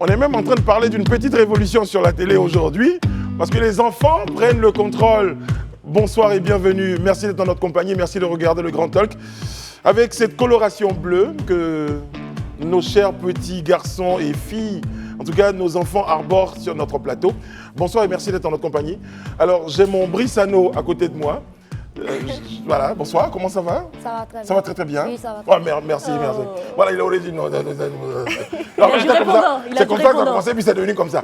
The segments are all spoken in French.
On est même en train de parler d'une petite révolution sur la télé aujourd'hui, parce que les enfants prennent le contrôle. Bonsoir et bienvenue. Merci d'être dans notre compagnie. Merci de regarder le Grand Talk. Avec cette coloration bleue que nos chers petits garçons et filles, en tout cas nos enfants arborent sur notre plateau. Bonsoir et merci d'être dans notre compagnie. Alors, j'ai mon Brissano à côté de moi. Voilà, bonsoir, comment ça va? Ça va très bien. Ça va très très bien. Oui, ça va très bien. Merci, merci. Voilà, il est original. C'est comme ça que ça a commencé, puis c'est devenu comme ça.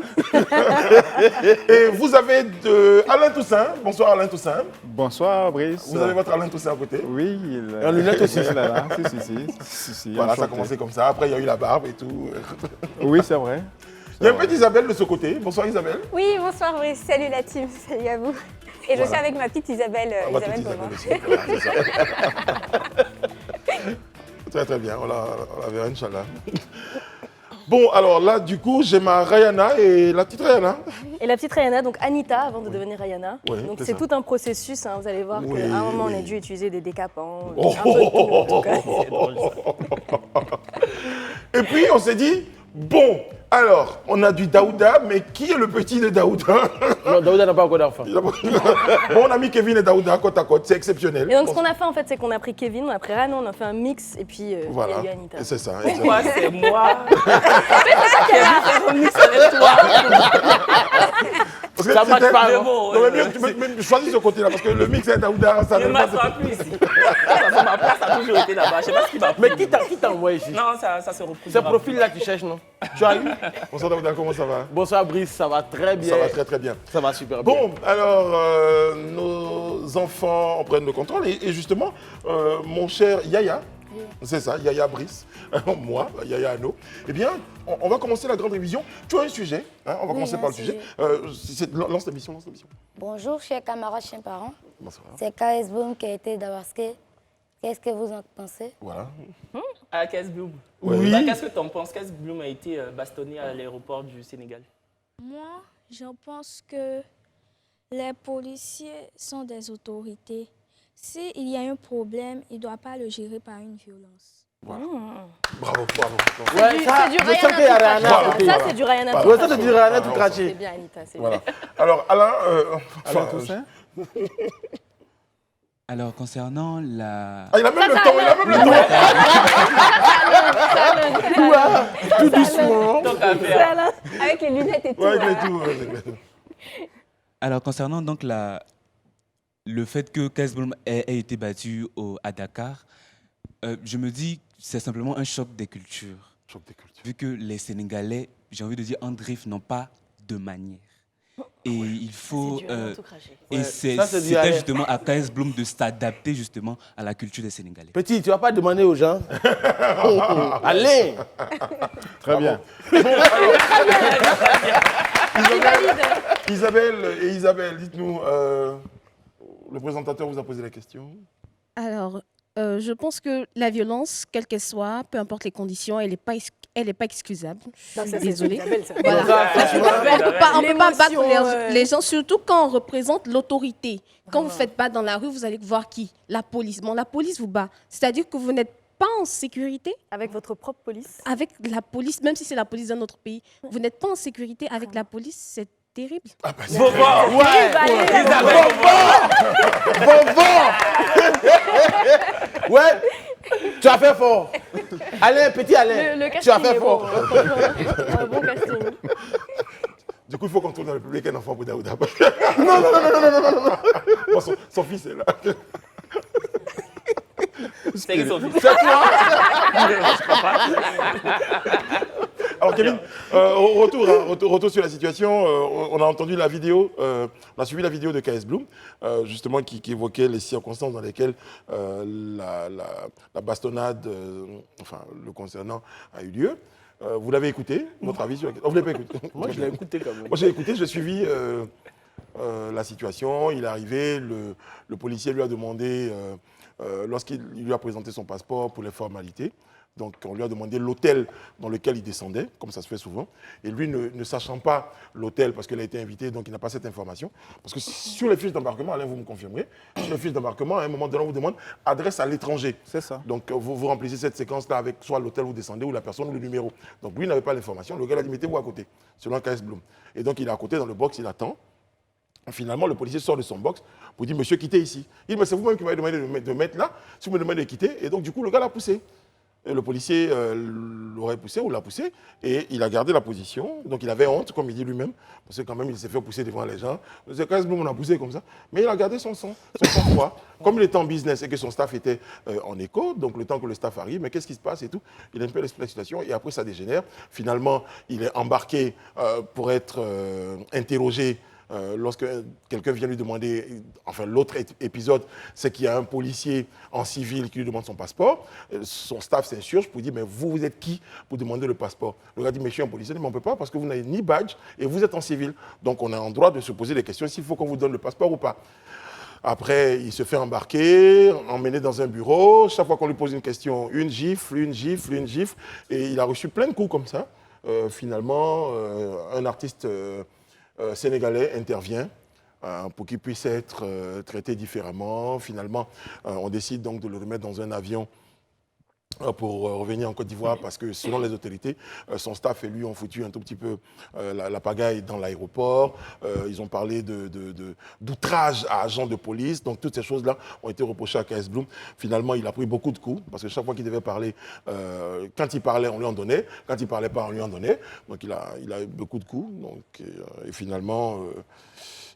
Et vous avez Alain Toussaint. Bonsoir Alain Toussaint. Bonsoir Brice. Vous avez votre Alain Toussaint à côté? Oui, en lunettes aussi. Là. Si. Voilà, ça a commencé comme ça. Après, il y a eu la barbe et tout. Oui, c'est vrai. Il y a un peu d'Isabelle de ce côté. Bonsoir Isabelle. Oui, bonsoir Brice. Salut la team, salut à vous. Et je suis avec ma petite Isabelle. Isabelle Très très bien, on la verra, Inch'Allah. Bon, alors là, du coup, j'ai ma Rayana et la petite Rayana. Et la petite Rayana, donc Anita, avant de devenir Rayana. Oui, donc c'est tout un processus, hein, vous allez voir Oui, qu'à un moment, oui. on a dû utiliser des décapants, un peu de tout, en tout cas. Et puis, on s'est dit, bon, alors, on a du Daouda, mais qui est le petit de Daouda? Non, Daouda n'a pas encore d'enfant. Bon, on a mis Kevin et Daouda côte à côte, c'est exceptionnel. Et donc ce qu'on a fait en fait, c'est qu'on a pris Kevin, on a pris Rayana, on a fait un mix, et puis Voilà, il y a eu Anita. et c'est ça. Pourquoi c'est moi? Parce que Ça marche c'était- pas, Non, non? mais mieux, tu peux choisir ce côté-là, parce que le mix est Daouda, ça Je ne ne va m'assois plus ici. Ma place a toujours été là-bas. Je ne sais pas ce qui m'a pris. Mais qui t'a envoyé ici? Non, ça se reproduira. Ce profil-là que tu cherches, non? Tu as eu? Bonsoir Daouda, comment ça va? Bonsoir Brice, ça va très bien. Ça va très très bien. Ça va super bien. Bon, alors, nos enfants en prennent le contrôle. Et justement, mon cher Yaya, c'est ça, Yaya Brice, moi, Yaya Ano, eh bien, on va commencer la grande révision. Tu as un sujet, hein, on va commencer par le sujet. Lance l'émission, lance l'émission. Bonjour, chers camarades, chers parents. Bonsoir. C'est KS Boom qui a été d'Abaské. Qu'est-ce que vous en pensez? Voilà. À Kes Bloom. Oui. Bah, qu'est-ce que tu en penses? Kes Bloom a été bastonné à l'aéroport du Sénégal. Moi, je pense que les policiers sont des autorités. S'il y a un problème, il ne doit pas le gérer par une violence. Bravo, bravo. Ouais, ça, C'est du je sens qu'il y a Rayana Rayana à tout côté. craché. Ça, c'est du Rayana tout Ouais, ça, c'est craché. du Rayana tout C'est craché. bien Anita, c'est Voilà. bien. Alors, Alain, Alain Toussaint. Alors, concernant la... il a même le temps, il a même le temps. Tout doucement. Donc, à faire. Avec les lunettes et tout. Ouais, là. c'est tout. Alors, concernant donc le fait que Kes Bloom ait été battu à Dakar, je me dis que c'est simplement un choc des cultures. Choc des cultures. Vu que les Sénégalais, j'ai envie de dire, en drift, n'ont pas de manière. Et il faut... C'est du Rayana tout craché. et Ouais, c'est- ça, c'est du c'était Rayana. justement à KS Bloom de s'adapter justement à la culture des Sénégalais. Petit, tu vas pas demander aux gens. Allez. Très bien. Isabelle, dites-nous, le présentateur vous a posé la question. Alors, je pense que la violence, quelle qu'elle soit, peu importe les conditions, elle n'est pas excusable. Je suis désolée. Voilà. On peut pas battre les gens, surtout quand on représente l'autorité. Quand vous faites battre dans la rue, vous allez voir qui? La police. Bon, la police vous bat. C'est-à-dire que vous n'êtes pas en sécurité Avec votre propre police. avec la police, même si c'est la police d'un autre pays. Vous n'êtes pas en sécurité avec la police, c'est terrible. Ah bah, c'est Ouais. Tu as fait fort. Alain, petit Alain. Le Tu as casting fait est bon. fort. Un bon casting. Du coup, il faut qu'on trouve dans le public un enfant pour Daouda. Non. Bon, son fils est là. C'est qui son fils? C'est toi. Alors Kevin, retour sur la situation. On a entendu la vidéo, on a suivi la vidéo de KS Bloom, justement qui évoquait les circonstances dans lesquelles la bastonnade, enfin le concernant, a eu lieu. Vous l'avez écouté, votre avis sur la question? Vous l'avez pas écouté? Moi, je l'ai écouté quand même. Moi j'ai écouté, j'ai suivi la situation. Il est arrivé, le policier lui a demandé, lorsqu'il lui a présenté son passeport pour les formalités, Donc, on lui a demandé l'hôtel dans lequel il descendait, comme ça se fait souvent. Et lui, ne sachant pas l'hôtel, parce qu'il a été invité, donc il n'a pas cette information. Parce que sur les fiches d'embarquement, Alain, vous me confirmerez, sur les fiches d'embarquement, à un moment donné, on vous demande adresse à l'étranger. C'est ça. Donc, vous remplissez cette séquence-là avec soit l'hôtel où vous descendez, ou la personne, ou le numéro. Donc, lui n'avait pas l'information. Le gars a dit, mettez-vous à côté, selon KS Bloom. Et donc, il est à côté dans le box, il attend. Finalement, le policier sort de son box pour dire, monsieur, quittez ici. Il dit, mais c'est vous-même qui m'avez demandé de mettre là, si vous me demandez de quitter. Et donc, du coup, le gars l'a poussé. Et le policier l'aurait poussé ou l'a poussé, et il a gardé la position. Donc, il avait honte, comme il dit lui-même, parce que quand même, il s'est fait pousser devant les gens. C'est KS Bloom, on a poussé comme ça. Mais il a gardé son sang-froid. Comme il était en business et que son staff était en écho, donc le temps que le staff arrive, mais qu'est-ce qui se passe et tout, il a un peu l'expliqué la situation, et après, ça dégénère. Finalement, il est embarqué pour être interrogé. Lorsque quelqu'un vient lui demander, enfin l'autre épisode, c'est qu'il y a un policier en civil qui lui demande son passeport. Son staff s'insurge pour dire, mais vous êtes qui pour demander le passeport? Le gars dit, mais je suis un policier, mais on ne peut pas parce que vous n'avez ni badge et vous êtes en civil. Donc on a en droit de se poser des questions s'il faut qu'on vous donne le passeport ou pas. Après, il se fait embarquer, emmener dans un bureau. Chaque fois qu'on lui pose une question, une gifle, une gifle, une gifle. Et il a reçu plein de coups comme ça. Finalement, un artiste... sénégalais intervient pour qu'il puisse être traité différemment. Finalement, on décide donc de le remettre dans un avion pour revenir en Côte d'Ivoire parce que selon les autorités, son staff et lui ont foutu un tout petit peu la pagaille dans l'aéroport. Ils ont parlé d'outrage à agents de police. Donc toutes ces choses-là ont été reprochées à KS Bloom. Finalement, il a pris beaucoup de coups parce que chaque fois qu'il devait parler, quand il parlait, on lui en donnait. Quand il ne parlait pas, on lui en donnait. Donc il a eu beaucoup de coups. Donc, et finalement,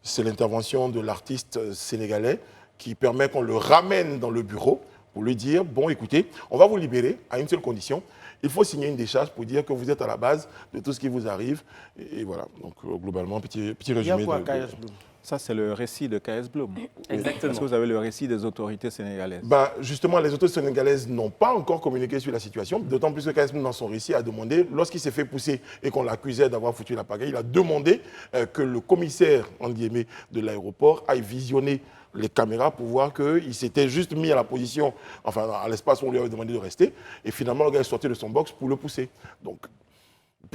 c'est l'intervention de l'artiste sénégalais qui permet qu'on le ramène dans le bureau pour lui dire, bon, écoutez, on va vous libérer à une seule condition. Il faut signer une décharge pour dire que vous êtes à la base de tout ce qui vous arrive. Et voilà, donc globalement, petit résumé. Il y a quoi, KS Bloom? Ça, c'est le récit de KS Bloom. Exactement. Est-ce que vous avez le récit des autorités sénégalaises? Justement, les autorités sénégalaises n'ont pas encore communiqué sur la situation, d'autant plus que KS Bloom, dans son récit, a demandé, lorsqu'il s'est fait pousser et qu'on l'accusait d'avoir foutu la pagaille, il a demandé que le commissaire, entre guillemets, de l'aéroport aille visionner les caméras pour voir qu'il s'était juste mis à la position, enfin à l'espace où on lui avait demandé de rester, et finalement le gars est sorti de son box pour le pousser. Donc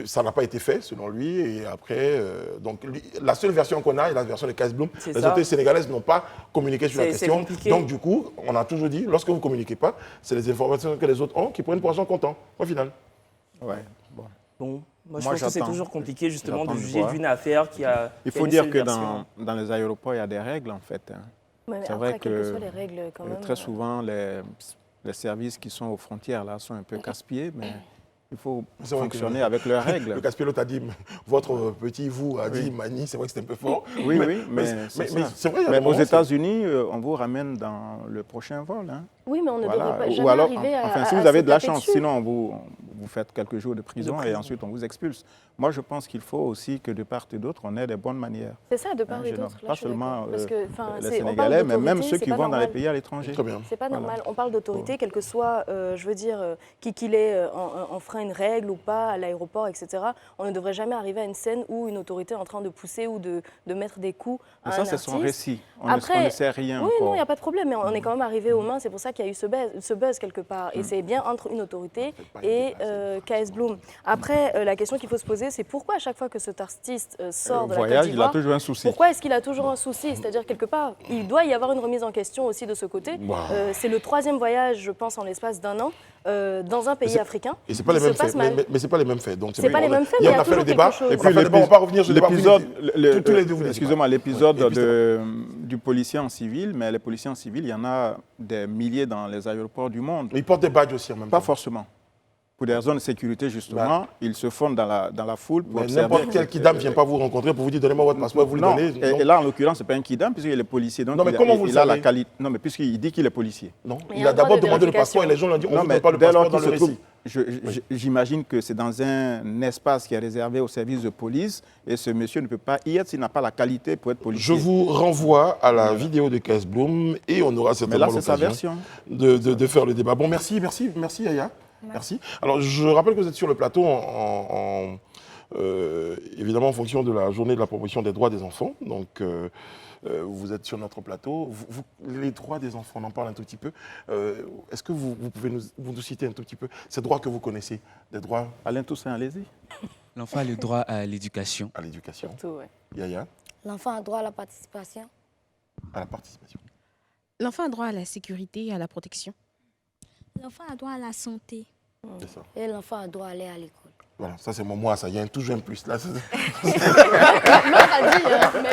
ça n'a pas été fait selon lui, et après, donc la seule version qu'on a est la version de KS Bloom. Les autorités sénégalaises n'ont pas communiqué sur la question, donc du coup, on a toujours dit, lorsque vous ne communiquez pas, c'est les informations que les autres ont qui prennent pour argent comptant, au final. Ouais, bon. Moi, je pense que c'est toujours compliqué justement de juger d'une affaire qui a... Il faut dire que dans les aéroports, il y a des règles en fait. C'est vrai que les règles, quand même, très souvent, les services qui sont aux frontières là sont un peu casse-pieds, mais il faut fonctionner avec leurs règles. Le casse-pied, l'autre a dit, votre petit vous a dit Mani, c'est vrai que c'était un peu fort. Oui, mais c'est vrai. Mais aux États-Unis, on vous ramène dans le prochain vol. Hein. Oui, mais on ne devrait pas jamais arriver à... Enfin, si vous avez de la chance, sinon vous faites quelques jours de prison et ensuite on vous expulse. Moi, je pense qu'il faut aussi que de part et d'autre, on ait des bonnes manières. C'est ça, de part et d'autre. Pas seulement les Sénégalais, mais même ceux qui vont dans les pays à l'étranger. Très bien. C'est pas normal. On parle d'autorité, quel que soit, je veux dire, qui qu'il ait enfreint une règle ou pas à l'aéroport, etc. On ne devrait jamais arriver à une scène où une autorité est en train de pousser ou de mettre des coups à un artiste. Ça, c'est son récit. On ne sait rien. Oui, non, il n'y a pas de problème, mais on est quand même arrivé aux mains. C'est pour ça qu'il y a eu ce buzz quelque part. Et c'est bien entre une autorité et KS Bloom. Après, la question qu'il faut se poser, c'est pourquoi à chaque fois que cet artiste sort de la Côte d'Ivoire, il a toujours un souci. Pourquoi est-ce qu'il a toujours un souci? C'est-à-dire, quelque part, il doit y avoir une remise en question aussi de ce côté. C'est le 3e voyage, je pense, en l'espace d'1 an, dans un pays africain. Et c'est pas les mêmes faits. Mais c'est pas les mêmes faits. Donc c'est pas les mêmes faits, mais il y a toujours quelque chose. Et puis on va pas revenir sur l'épisode. Excusez-moi, l'épisode du policier en civil, mais les policiers en civil, il y en a des milliers dans les aéroports du monde. Ils portent des badges aussi en même temps. Pas forcément. Pour des raisons de sécurité, justement, ils se fondent dans la foule pour observer. N'importe quel kidam ne vient pas vous rencontrer pour vous dire donnez-moi votre passeport, vous le donnez. Et là, en l'occurrence, ce n'est pas un kidam, puisqu'il est policier. Donc, non, mais comment vous le savez? Non, mais puisqu'il dit qu'il est policier. Non, il a d'abord demandé le passeport et les gens lui ont dit on ne donne pas le passeport dans le récit. J'imagine que c'est dans un espace qui est réservé au service de police et ce monsieur ne peut pas y être s'il n'a pas la qualité pour être policier. Je vous renvoie à la vidéo de KS Bloom et on aura certainement l'occasion de faire le débat. Bon, merci Yaya. Merci. Alors, je rappelle que vous êtes sur le plateau évidemment en fonction de la journée de la promotion des droits des enfants. Donc, vous êtes sur notre plateau. Les droits des enfants, on en parle un tout petit peu. Est-ce que vous pouvez nous citer un tout petit peu ces droits que vous connaissez, des droits? Alain Toussaint, allez-y. L'enfant a le droit à l'éducation. À l'éducation. Surtout, ouais. Yaya? L'enfant a droit à la participation. À la participation. L'enfant a droit à la sécurité et à la protection. L'enfant a droit à la santé. C'est ça. Et l'enfant a droit à aller à l'école. Voilà, ça c'est moi, ça. Il y a toujours un plus là. Mais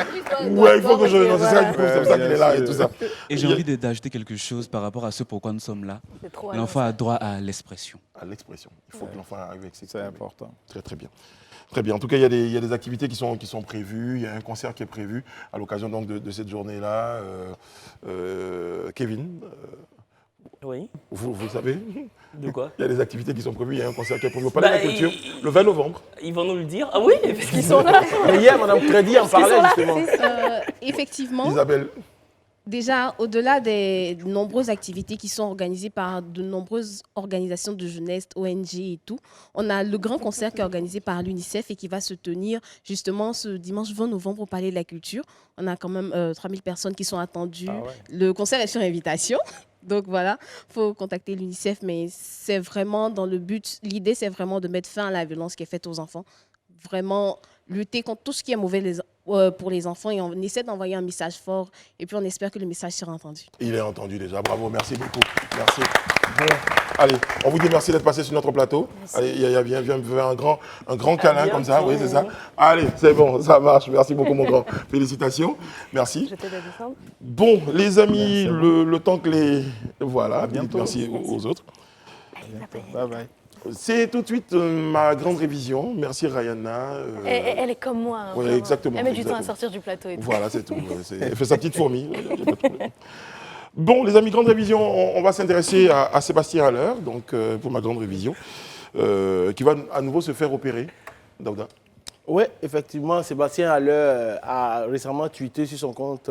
plus Ouais, il faut que je. Non, c'est ça, c'est pour ça qu'il est là et tout ça. Et j'ai envie d'ajouter quelque chose par rapport à ce pourquoi nous sommes là. L'enfant a droit à l'expression. À l'expression. Il faut que l'enfant arrive avec ses. C'est important. Très, très bien. Très bien. En tout cas, il y a des activités qui sont prévues. Il y a un concert qui est prévu à l'occasion donc de cette journée-là. Kevin, Oui. vous savez, De quoi? il y a des activités qui sont prévues. Il y a un concert qui est prévu au Palais de la Culture le 20 novembre. Ils vont nous le dire. Ah oui, parce qu'ils sont là. Mais hier, Mme Crédit en parlait justement. Effectivement. Isabelle. Déjà, au-delà des nombreuses activités qui sont organisées par de nombreuses organisations de jeunesse, ONG et tout, on a le grand concert qui est organisé par l'UNICEF et qui va se tenir justement ce dimanche 20 novembre au Palais de la Culture. On a quand même 3000 personnes qui sont attendues. Ah ouais. Le concert est sur invitation. Donc voilà, il faut contacter l'UNICEF, mais c'est vraiment dans le but, l'idée c'est vraiment de mettre fin à la violence qui est faite aux enfants. Vraiment lutter contre tout ce qui est mauvais pour les enfants et on essaie d'envoyer un message fort et puis on espère que le message sera entendu. Il est entendu déjà. Bravo, merci beaucoup. Merci. Bon, allez, on vous dit merci d'être passé sur notre plateau. Merci. Allez, Yaya, viens me faire un grand câlin comme ça. Oui, c'est ça. Allez, c'est bon, ça marche. Merci beaucoup, mon grand. Félicitations. Merci. Je t'aide à descendre. Bon, les amis, le temps que les... Voilà, À bientôt. merci aux autres. Bye bye. C'est tout de suite ma grande révision. Merci, Rayana. Elle est comme moi. Hein, Oui, vraiment. exactement. Elle met du temps à exactement. sortir du plateau et tout. Voilà, c'est tout. Elle fait sa petite fourmi. Y a pas de problème. Bon, les amis, grande révision, on va s'intéresser à Sébastien Haller, donc pour ma grande révision, qui va à nouveau se faire opérer. Daouda. Oui, effectivement, Sébastien Haller a récemment tweeté sur son compte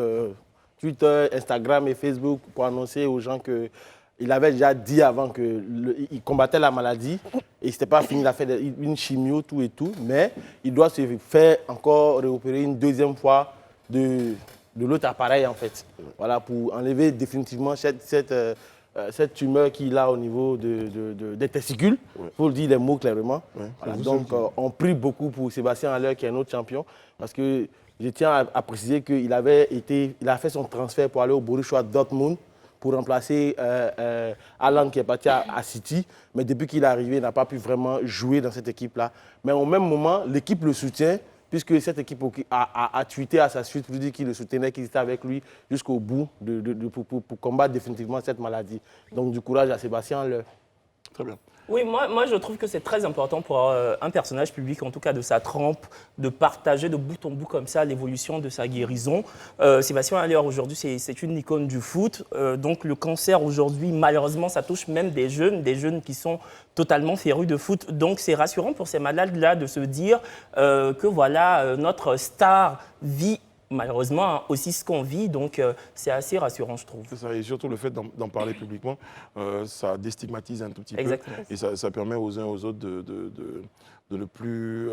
Twitter, Instagram et Facebook pour annoncer aux gens qu'il avait déjà dit avant qu'il combattait la maladie et ce n'était pas fini, il a fait une chimio, tout et tout, mais il doit se faire encore réopérer une deuxième fois de l'autre appareil en fait. Voilà, pour enlever définitivement cette tumeur qu'il a au niveau des testicules. Il faut le dire les mots clairement. Ouais, voilà, donc on prie beaucoup pour Sébastien Haller qui est un autre champion parce que je tiens à préciser qu'il a fait son transfert pour aller au Borussia Dortmund pour remplacer Haaland qui est parti à City. Mais depuis qu'il est arrivé, il n'a pas pu vraiment jouer dans cette équipe-là. Mais au même moment, l'équipe le soutient puisque cette équipe a tweeté à sa suite pour dire qu'il le soutenait, qu'il était avec lui jusqu'au bout pour combattre définitivement cette maladie. Donc du courage à Sébastien Haller. Très bien. Oui, moi je trouve que c'est très important pour un personnage public, en tout cas de sa trempe, de partager de bout en bout comme ça l'évolution de sa guérison. Sébastien Haller aujourd'hui c'est une icône du foot, donc le cancer aujourd'hui malheureusement ça touche même des jeunes qui sont totalement férus de foot. Donc c'est rassurant pour ces malades-là de se dire que voilà, notre star vit malheureusement aussi ce qu'on vit, donc c'est assez rassurant, je trouve. C'est ça, et surtout le fait d'en parler publiquement, ça déstigmatise un tout petit Exactement. peu. Et ça permet aux uns aux autres de ne plus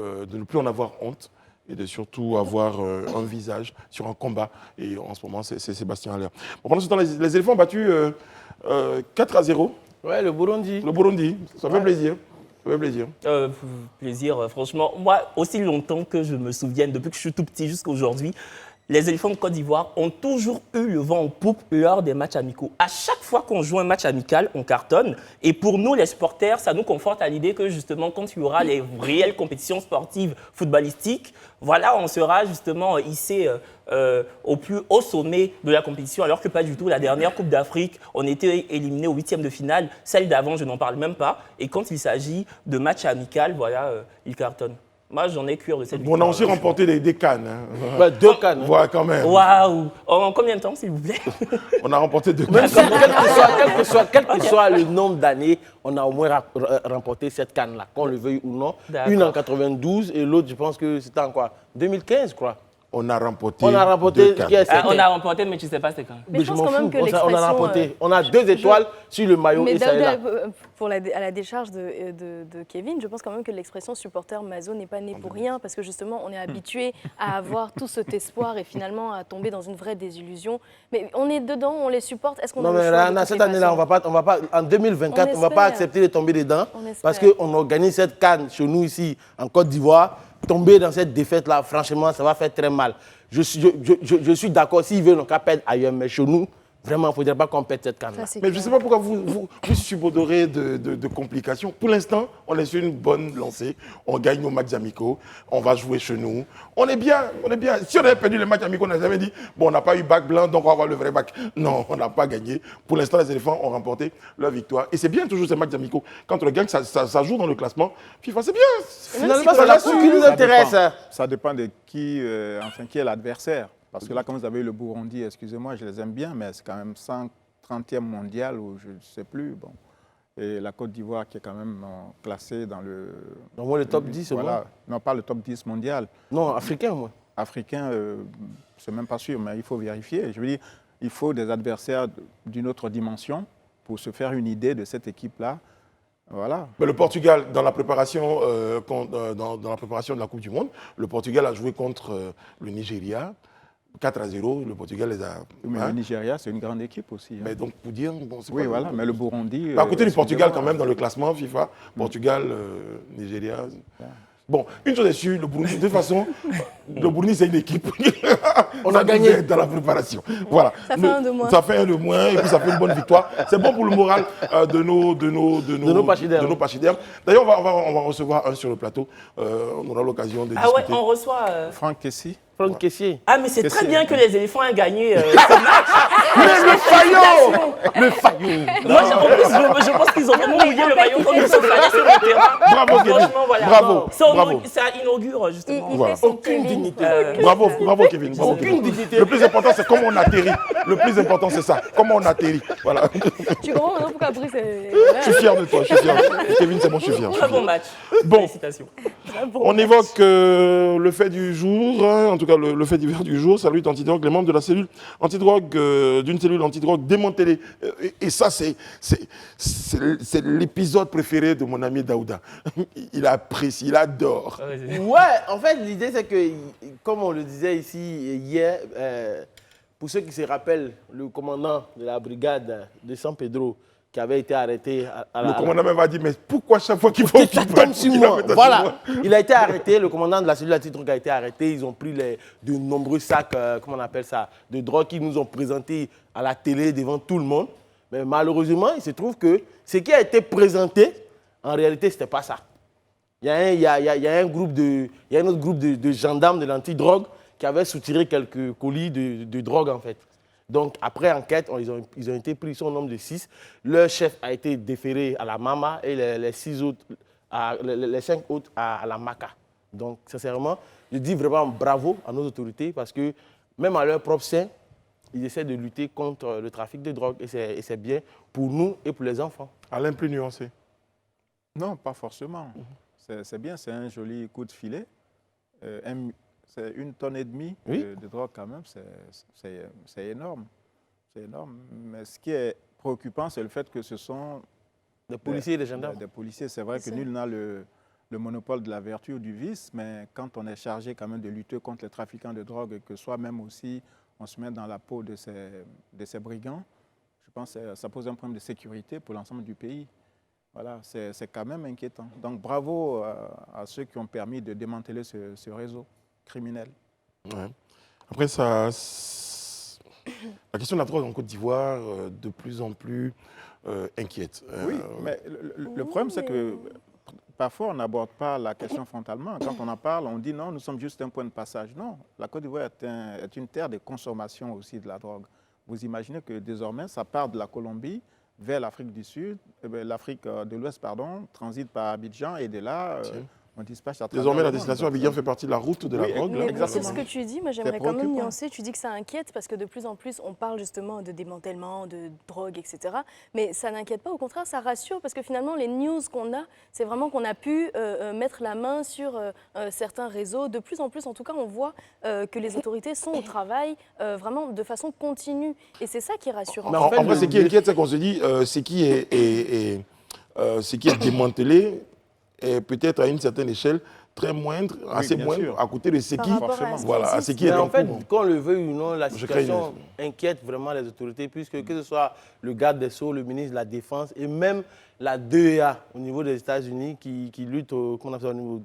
en avoir honte et de surtout avoir un visage sur un combat. Et en ce moment, c'est Sébastien Haller. Bon, pendant ce temps, les éléphants ont battu 4-0. Ouais, le Burundi. Le Burundi, ça fait plaisir. Ça fait plaisir. Plaisir, franchement. Moi, aussi longtemps que je me souvienne, depuis que je suis tout petit jusqu'à aujourd'hui, les éléphants de Côte d'Ivoire ont toujours eu le vent en poupe lors des matchs amicaux. À chaque fois qu'on joue un match amical, on cartonne. Et pour nous, les supporters, ça nous conforte à l'idée que justement, quand il y aura les réelles compétitions sportives footballistiques, voilà, on sera justement hissé au plus haut sommet de la compétition, alors que pas du tout. La dernière Coupe d'Afrique, on était éliminé au 8e de finale. Celle d'avant, je n'en parle même pas. Et quand il s'agit de matchs amicaux, voilà, ils cartonnent. Moi, j'en ai cuir de cette victoire. On a aussi remporté des cannes. Hein. Ouais, 2 cannes. Ouais, quand même. Waouh! En combien de temps, s'il vous plaît? On a remporté 2 Même cannes. si, quel que soit le nombre d'années, on a au moins remporté cette canne-là, qu'on le veuille ou non. Une en 92 et l'autre, je pense que c'était en quoi? 2015, je crois. On a remporté. On a remporté. On a remporté, mais tu ne sais pas c'est quand. Mais je pense quand même que on a remporté. On a 2 étoiles sur le maillot. Mais et ça est là. à la décharge de Kevin, je pense quand même que l'expression supporter Mazo n'est pas née pour rien, parce que justement, on est habitué à avoir tout cet espoir et finalement à tomber dans une vraie désillusion. Mais on est dedans, on les supporte. Est-ce qu'on Non, mais Rana, cette année-là, on va pas, en 2024, on ne va pas accepter de tomber dedans, parce qu'on organise cette CAN chez nous ici, en Côte d'Ivoire. Tomber dans cette défaite-là, franchement, ça va faire très mal. Je suis d'accord, s'ils veulent, on peut perdre ailleurs, mais chez nous, vraiment, il ne faudrait pas qu'on perde cette canne-là. Mais je ne sais pas pourquoi vous subodorez de complications. Pour l'instant, on est sur une bonne lancée. On gagne nos matchs amicaux. On va jouer chez nous. On est bien, on est bien. Si on avait perdu les matchs amicaux, on n'a jamais dit, bon, on n'a pas eu bac blanc, donc on va avoir le vrai bac. Non, on n'a pas gagné. Pour l'instant, les éléphants ont remporté leur victoire. Et c'est bien toujours ces matchs amicaux. Quand on le gagne, ça joue dans le classement. FIFA, c'est bien. Finalement, c'est la chose qui nous intéresse. Ça dépend de qui est l'adversaire. Parce que là, comme vous avez eu le Burundi, excusez-moi, je les aime bien, mais c'est quand même 130e mondial ou je ne sais plus. Bon. Et la Côte d'Ivoire qui est quand même classée dans le... Donc moi, le top 10, voilà. Non, pas le top 10 mondial. Non, africain, moi. Africain, c'est même pas sûr, mais il faut vérifier. Je veux dire, il faut des adversaires d'une autre dimension pour se faire une idée de cette équipe-là. Voilà. Mais le Portugal, dans la préparation dans la préparation de la Coupe du Monde, le Portugal a joué contre le Nigeria. 4-0, le Portugal les a... Mais le Nigeria, c'est une grande équipe aussi. Mais donc, pour dire... Bon, oui, voilà, mais le Burundi... À côté du Portugal, quand même, dans le classement FIFA, Portugal, Nigeria... Bon, une chose est sûre, le Burundi, de toute façon, le Burundi, c'est une équipe. On a gagné dans la préparation. Voilà. Ça fait un de moins. Ça fait un de moins, et puis ça fait une bonne victoire. C'est bon pour le moral de nos pachydermes. D'ailleurs, on va recevoir un sur le plateau. On aura l'occasion de discuter. Ah ouais, on reçoit... Franck Kessie. Franck Kessier. Ah, mais c'est très bien que les éléphants aient gagné ce match. Mais le faillot. Le faillot. Moi, en plus, je pense qu'ils ont vraiment mouillé le maillot comme il se fallait sur le terrain. Bravo, Kevin. Franchement, voilà. Bravo. Ça inaugure, justement. Voilà. Aucune dignité. Bravo, Kevin. Bravo, Aucune Kevin. dignité. Le plus important, c'est comment on atterrit. Le plus important, c'est ça. Comment on atterrit. Voilà. Tu comprends maintenant pourquoi Brice est... Je suis fier de toi. Je suis fier. Kevin, c'est bon, je suis fier. Très bon match. Bon. Félicitations. On évoque le fait du jour, en tout cas le fait divers du jour. Salut antidrogue, les membres de la cellule antidrogue, d'une cellule antidrogue démantelée. Et ça, c'est l'épisode préféré de mon ami Daouda. Il apprécie, il adore. Ouais, en fait, l'idée, c'est que, comme on le disait ici hier, pour ceux qui se rappellent, le commandant de la brigade de San Pedro, qui avait été arrêté le commandant même a dit, mais pourquoi chaque fois qu'il faut qu'il tombe sur moi? Voilà, il a été arrêté, le commandant de la cellule antidrogue a été arrêté, ils ont pris de nombreux sacs, comment on appelle ça, de drogue qu'ils nous ont présentés à la télé devant tout le monde. Mais malheureusement, il se trouve que ce qui a été présenté, en réalité, ce n'était pas ça. Il y a un autre groupe de gendarmes de l'antidrogue qui avait soutiré quelques colis de drogue, en fait. Donc, après enquête, ils ont été pris, ils sont au nombre de 6. Leur chef a été déféré à la Mama et les 5 autres à la Maka. Donc, sincèrement, je dis vraiment bravo à nos autorités parce que même à leur propre sein, ils essaient de lutter contre le trafic de drogue et c'est bien pour nous et pour les enfants. Alain, plus nuancé. Non, pas forcément. C'est bien, c'est un joli coup de filet. C'est 1,5 tonne de drogue quand même, c'est énorme. C'est énorme. Mais ce qui est préoccupant, c'est le fait que ce sont des policiers et des gendarmes. Des policiers, c'est vrai que nul n'a le monopole de la vertu ou du vice, mais quand on est chargé quand même de lutter contre les trafiquants de drogue et que soi-même aussi on se met dans la peau de ces brigands, je pense que ça pose un problème de sécurité pour l'ensemble du pays. Voilà, c'est quand même inquiétant. Donc bravo à ceux qui ont permis de démanteler ce réseau criminel. Ouais. Après, la question de la drogue en Côte d'Ivoire, de plus en plus inquiète. Oui, mais le problème, c'est que parfois, on n'aborde pas la question frontalement. Quand on en parle, on dit non, nous sommes juste un point de passage. Non, la Côte d'Ivoire est une terre de consommation aussi de la drogue. Vous imaginez que désormais, ça part de la Colombie vers l'Afrique du Sud, l'Afrique de l'Ouest, pardon, transite par Abidjan, et de là, On dispatche à travers Désormais, la le monde. destination Abidjan fait partie de la route de la drogue. Mais là. sur ce que tu dis, moi j'aimerais quand même préoccupant. nuancer. Tu dis que ça inquiète parce que de plus en plus on parle justement de démantèlement, de drogue, etc. Mais ça n'inquiète pas, au contraire, ça rassure parce que finalement les news qu'on a, c'est vraiment qu'on a pu mettre la main sur certains réseaux. De plus en plus, en tout cas, on voit que les autorités sont au travail vraiment de façon continue. Et c'est ça qui est rassurant. Mais en vrai, ce qui inquiète, c'est qu'on se dit ce qui est démantelé est peut-être à une certaine échelle très moindre, assez bien moindre, sûr. à côté de ce Par qui, rapport à ce qui voilà, à ce existe. qui est Mais en en fait, cours. qu'on le veuille ou non, la Je crains situation inquiète vraiment les autorités, puisque que ce soit le garde des Sceaux, le ministre de la Défense et même la DEA au niveau des États-Unis qui lutte qu'on appelle au niveau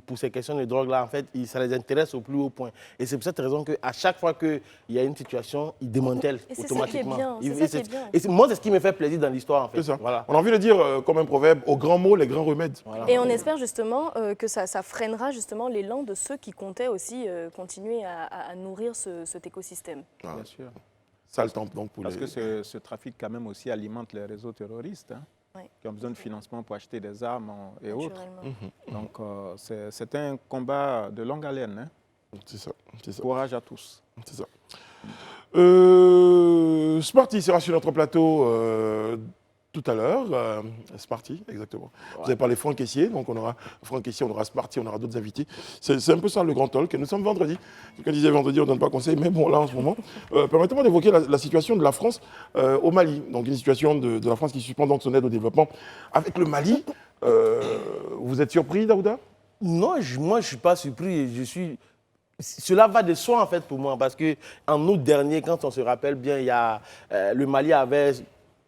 pour ces questions de drogue-là, en fait, ça les intéresse au plus haut point. Et c'est pour cette raison qu'à chaque fois qu'il y a une situation, ils démantèlent Et c'est ça automatiquement. qui est bien, c'est ça qui est bien. Et moi, c'est ce qui me fait plaisir dans l'histoire, en fait. C'est ça. Voilà. On a envie de dire, comme un proverbe, aux grands mots, les grands remèdes. Voilà. Et on espère justement que ça freinera justement l'élan de ceux qui comptaient aussi continuer à nourrir cet écosystème. Ah, Bien sûr. ça le temps donc pour Parce les... que ce trafic, quand même, aussi alimente les réseaux terroristes, hein, Ouais. qui ont besoin de financement pour acheter des armes et autres. Naturellement. Donc, c'est un combat de longue haleine. Hein. C'est ça, c'est ça. Courage à tous. C'est ça. Smarty sera sur notre plateau tout à l'heure. Smarty, exactement. Vous avez parlé Franck Caissier, donc on aura Franck Caissier, on aura Smarty, on aura d'autres invités. C'est un peu ça le grand talk. Nous sommes vendredi. Quand on disait vendredi, on ne donne pas conseil, mais bon, là en ce moment. Permettez-moi d'évoquer la situation de la France au Mali. Donc une situation de la France qui suspend donc son aide au développement. Avec le Mali, vous êtes surpris, Daouda? Non, moi, je ne suis pas surpris. Cela va de soi, en fait, pour moi. Parce qu'en août dernier, quand on se rappelle bien, le Mali avait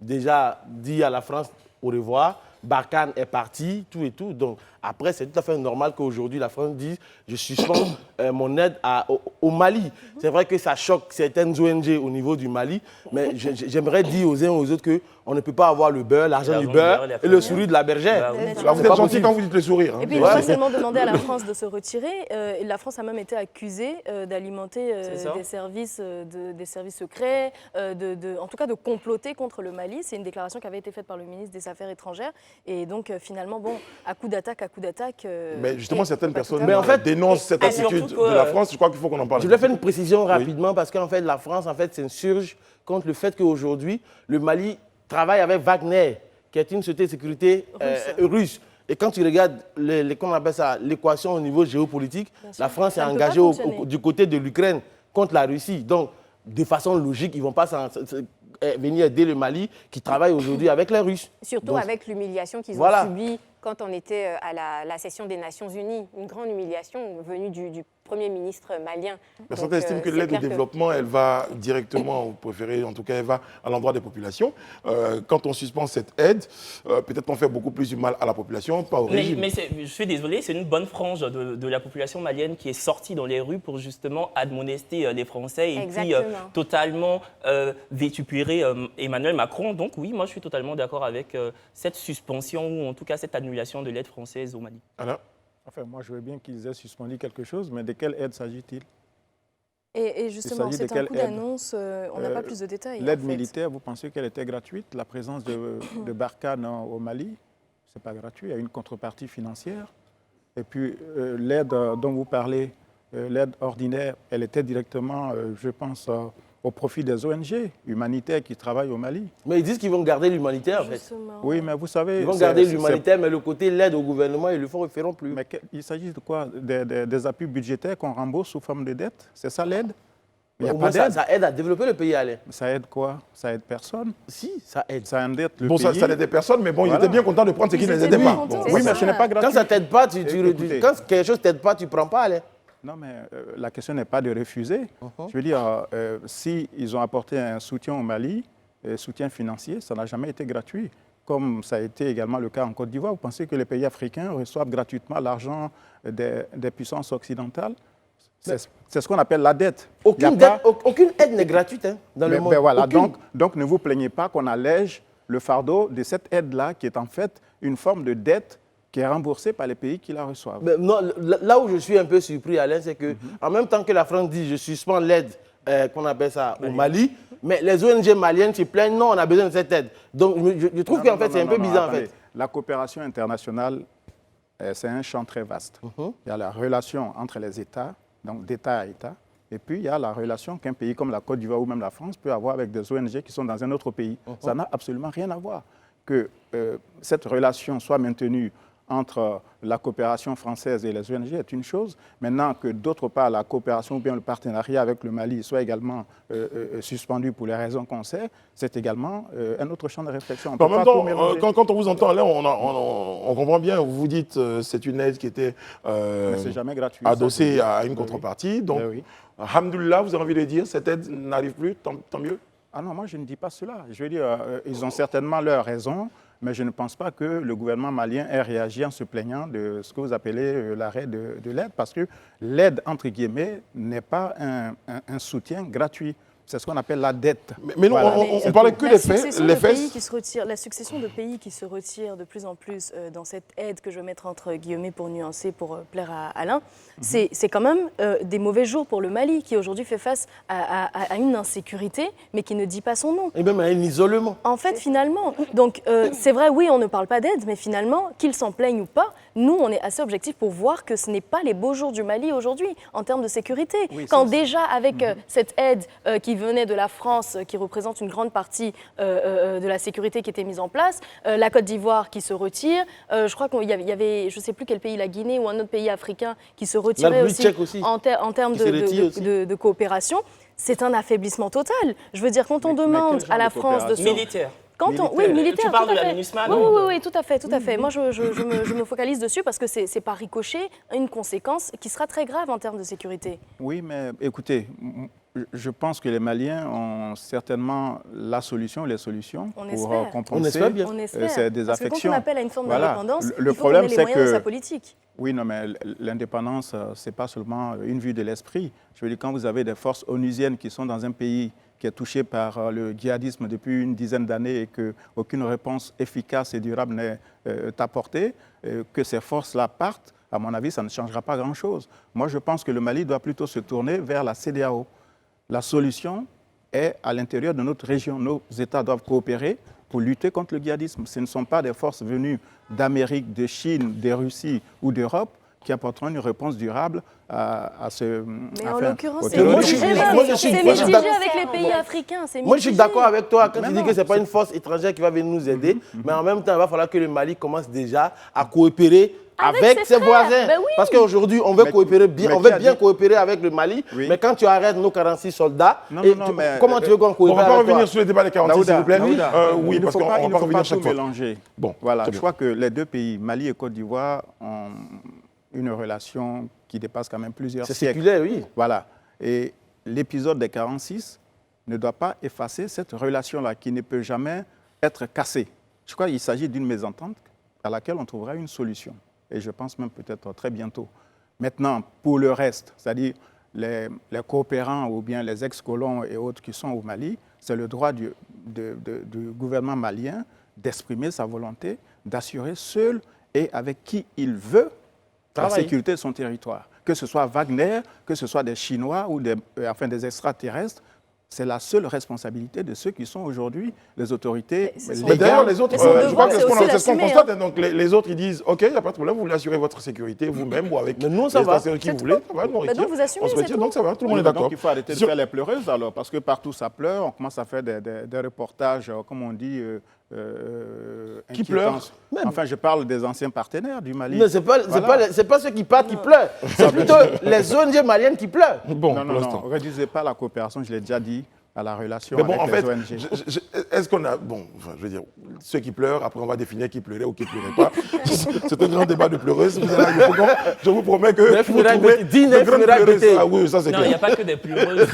déjà dit à la France au revoir. Barkhane est parti, tout et tout. Donc, après, c'est tout à fait normal qu'aujourd'hui, la France dise je suspends mon aide au Mali. C'est vrai que ça choque certaines ONG au niveau du Mali, mais j'aimerais dire aux uns et aux autres qu'on ne peut pas avoir le beurre, l'argent du beurre et le sourire de la bergère. Là, vous êtes gentil quand vous dites le sourire. Hein. Et puis, il a seulement demandé à la France de se retirer. Et la France a même été accusée d'alimenter des services secrets, en tout cas de comploter contre le Mali. C'est une déclaration qui avait été faite par le ministre des Affaires étrangères. Et donc, finalement, bon, à coup d'attaque, mais justement, certaines personnes dénoncent cette et attitude surtout de la France. Je crois qu'il faut qu'on en parle. Je voulais faire une précision rapidement parce qu'en fait, la France s'insurge contre le fait qu'aujourd'hui, le Mali travaille avec Wagner, qui est une société de sécurité russe. Et quand tu regardes l'équation au niveau géopolitique, la France est engagée du côté de l'Ukraine contre la Russie. Donc, de façon logique, ils ne vont pas venir aider le Mali qui travaille aujourd'hui avec les Russes. Surtout avec l'humiliation qu'ils ont subie quand on était à la session des Nations Unies. Une grande humiliation venue du Premier ministre malien. Personne estime que l'aide au développement, elle va directement, vous préférez, en tout cas, elle va à l'endroit des populations. Quand on suspend cette aide, peut-être qu'on fait beaucoup plus du mal à la population, pas au régime. Mais je suis désolé, c'est une bonne frange de la population malienne qui est sortie dans les rues pour justement admonester les Français et puis totalement vitupérer Emmanuel Macron. Donc oui, moi je suis totalement d'accord avec cette suspension ou en tout cas cette annulation de l'aide française au Mali. Alors enfin, moi, je veux bien qu'ils aient suspendu quelque chose, mais de quelle aide s'agit-il? Et justement, c'est un coup d'annonce, on n'a pas plus de détails. L'aide militaire, vous pensez qu'elle était gratuite? La présence de Barkhane au Mali, ce n'est pas gratuit, il y a une contrepartie financière. Et puis, l'aide dont vous parlez, l'aide ordinaire, elle était directement, je pense, au profit des ONG humanitaires qui travaillent au Mali. Mais ils disent qu'ils vont garder l'humanitaire, en fait. Oui, mais vous savez... Ils vont garder l'humanitaire, mais le côté l'aide au gouvernement, ils ne le feront plus. Mais il s'agit de quoi? Des appuis budgétaires qu'on rembourse sous forme de dette? C'est ça l'aide? Il y a pas d'aide. Ça aide à développer le pays, Alain. Ça aide quoi? Ça aide personne? Si, ça aide. Ça endette le pays. Ça n'aidait personne, mais bon, ils étaient bien contents de prendre ce qui ne les aidait pas. Oui, mais ce n'est pas gratuit. Quand ça ne t'aide pas, quand quelque chose ne t'aide pas, tu ne prends pas, Alain. Non, mais la question n'est pas de refuser. Je veux dire, s'ils ont apporté un soutien au Mali, un soutien financier, ça n'a jamais été gratuit. Comme ça a été également le cas en Côte d'Ivoire. Vous pensez que les pays africains reçoivent gratuitement l'argent des puissances occidentales? C'est ce qu'on appelle la dette. Aucune aide n'est gratuite dans le monde. Ben voilà, donc ne vous plaignez pas qu'on allège le fardeau de cette aide-là, qui est en fait une forme de dette qui est remboursée par les pays qui la reçoivent. Mais non, là où je suis un peu surpris, Alain, c'est qu'en même temps que la France dit je suspends l'aide qu'on appelle ça au Mali, mais les ONG maliennes se plaignent, non, on a besoin de cette aide. Donc je trouve qu'en fait c'est un peu bizarre. En fait. La coopération internationale, c'est un champ très vaste. Il y a la relation entre les États, donc d'État à État, et puis il y a la relation qu'un pays comme la Côte d'Ivoire ou même la France peut avoir avec des ONG qui sont dans un autre pays. Ça n'a absolument rien à voir. Que cette relation soit maintenue entre la coopération française et les ONG est une chose. Maintenant que d'autre part la coopération ou bien le partenariat avec le Mali soit également suspendu pour les raisons qu'on sait, c'est également un autre champ de réflexion. En même temps, quand on vous entend là, on comprend bien, vous vous dites c'est une aide qui était jamais gratuit, adossée à une contrepartie. Donc, alhamdoulilah, vous avez envie de dire, cette aide n'arrive plus, tant mieux. Ah non, moi je ne dis pas cela. Je veux dire, ils ont certainement leurs raisons, mais je ne pense pas que le gouvernement malien ait réagi en se plaignant de ce que vous appelez l'arrêt de l'aide, parce que l'aide, entre guillemets, n'est pas un soutien gratuit. C'est ce qu'on appelle la dette. Mais non, voilà. on parlait que des faits. La succession de pays qui se retirent de plus en plus dans cette aide que je vais mettre entre guillemets pour nuancer, pour plaire à Alain, c'est quand même des mauvais jours pour le Mali qui aujourd'hui fait face à une insécurité, mais qui ne dit pas son nom. Et même à un isolement. En fait, finalement, donc c'est vrai, oui, on ne parle pas d'aide, mais finalement, qu'ils s'en plaignent ou pas, nous, on est assez objectifs pour voir que ce n'est pas les beaux jours du Mali aujourd'hui en termes de sécurité. Oui, quand déjà, avec cette aide qui venait de la France, qui représente une grande partie de la sécurité qui était mise en place, la Côte d'Ivoire qui se retire, je crois qu'il y avait, je ne sais plus quel pays, la Guinée ou un autre pays africain qui se retirait aussi en termes de coopération. C'est un affaiblissement total. Je veux dire, quand on demande à la France de se... Militaire. Oui, militaire. Tu parles de la MINUSMA, oui, tout à fait. Moi, je me focalise dessus parce que c'est par ricochet une conséquence qui sera très grave en termes de sécurité. Oui, mais écoutez, je pense que les Maliens ont certainement la solution, les solutions pour compenser ces désaffections. Parce que quand on appelle à une forme d'indépendance, le problème, c'est que sa politique. Oui, non, mais l'indépendance, ce n'est pas seulement une vue de l'esprit. Je veux dire, quand vous avez des forces onusiennes qui sont dans un pays qui est touché par le djihadisme depuis une dizaine d'années et qu'aucune réponse efficace et durable n'est apportée, que ces forces-là partent, à mon avis, ça ne changera pas grand-chose. Moi, je pense que le Mali doit plutôt se tourner vers la CEDEAO. La solution est à l'intérieur de notre région. Nos États doivent coopérer pour lutter contre le djihadisme. Ce ne sont pas des forces venues d'Amérique, de Chine, de Russie ou d'Europe qui apporteront une réponse durable à ce... Mais en l'occurrence, c'est mitigé avec les pays africains. Moi, je suis d'accord avec toi quand tu dis que ce n'est pas une force étrangère qui va venir nous aider, mais en même temps, il va falloir que le Mali commence déjà à coopérer avec ses voisins. Ben oui. Parce qu'aujourd'hui, on veut coopérer bien, on veut bien coopérer avec le Mali, mais quand tu arrêtes nos 46 soldats, comment tu veux qu'on coopère? On ne va pas revenir sur le débat des 46, s'il vous plaît. Oui, parce qu'on va revenir chaque fois. Mélanger. Bon, voilà, je crois que les deux pays, Mali et Côte d'Ivoire, ont une relation qui dépasse quand même plusieurs siècles. C'est séculaire, oui. Voilà. Et l'épisode des 46 ne doit pas effacer cette relation-là qui ne peut jamais être cassée. Je crois qu'il s'agit d'une mésentente à laquelle on trouvera une solution. Et je pense même peut-être très bientôt. Maintenant, pour le reste, c'est-à-dire les coopérants ou bien les ex-colons et autres qui sont au Mali, c'est le droit du gouvernement malien d'exprimer sa volonté, d'assurer seul et avec qui il veut la sécurité de son territoire. Que ce soit Wagner, que ce soit des Chinois ou des extraterrestres, c'est la seule responsabilité de ceux qui sont aujourd'hui les autorités légales. D'ailleurs, les autres, je crois que c'est ce qu'on constate. Hein. Donc, les autres, ils disent, OK, il n'y a pas de problème, vous voulez assurer votre sécurité vous-même ou avec nous, ça va. Qui vous voulez. Donc, vous assumez, on se retire, donc ça va, tout le monde est d'accord. Donc, il faut arrêter de faire les pleureuses, alors, parce que partout ça pleure, on commence à faire des reportages, comme on dit, qui pleurent. Enfin, je parle des anciens partenaires du Mali. Mais ce n'est pas ceux qui partent qui pleurent, c'est plutôt les ONG maliennes qui pleurent. Bon, non, ne réduisez pas la coopération, je l'ai déjà dit, à la relation mais bon, avec en les fait, ONG. Est-ce qu'on a... Bon, enfin, je veux dire, ceux qui pleurent, après on va définir qui pleurait ou qui ne pleurait pas. C'est un grand débat de pleureuses. Je vous promets que vous trouverez de grandes pleureuses. Ah oui, ça c'est clair. Non, il n'y a pas que des pleureuses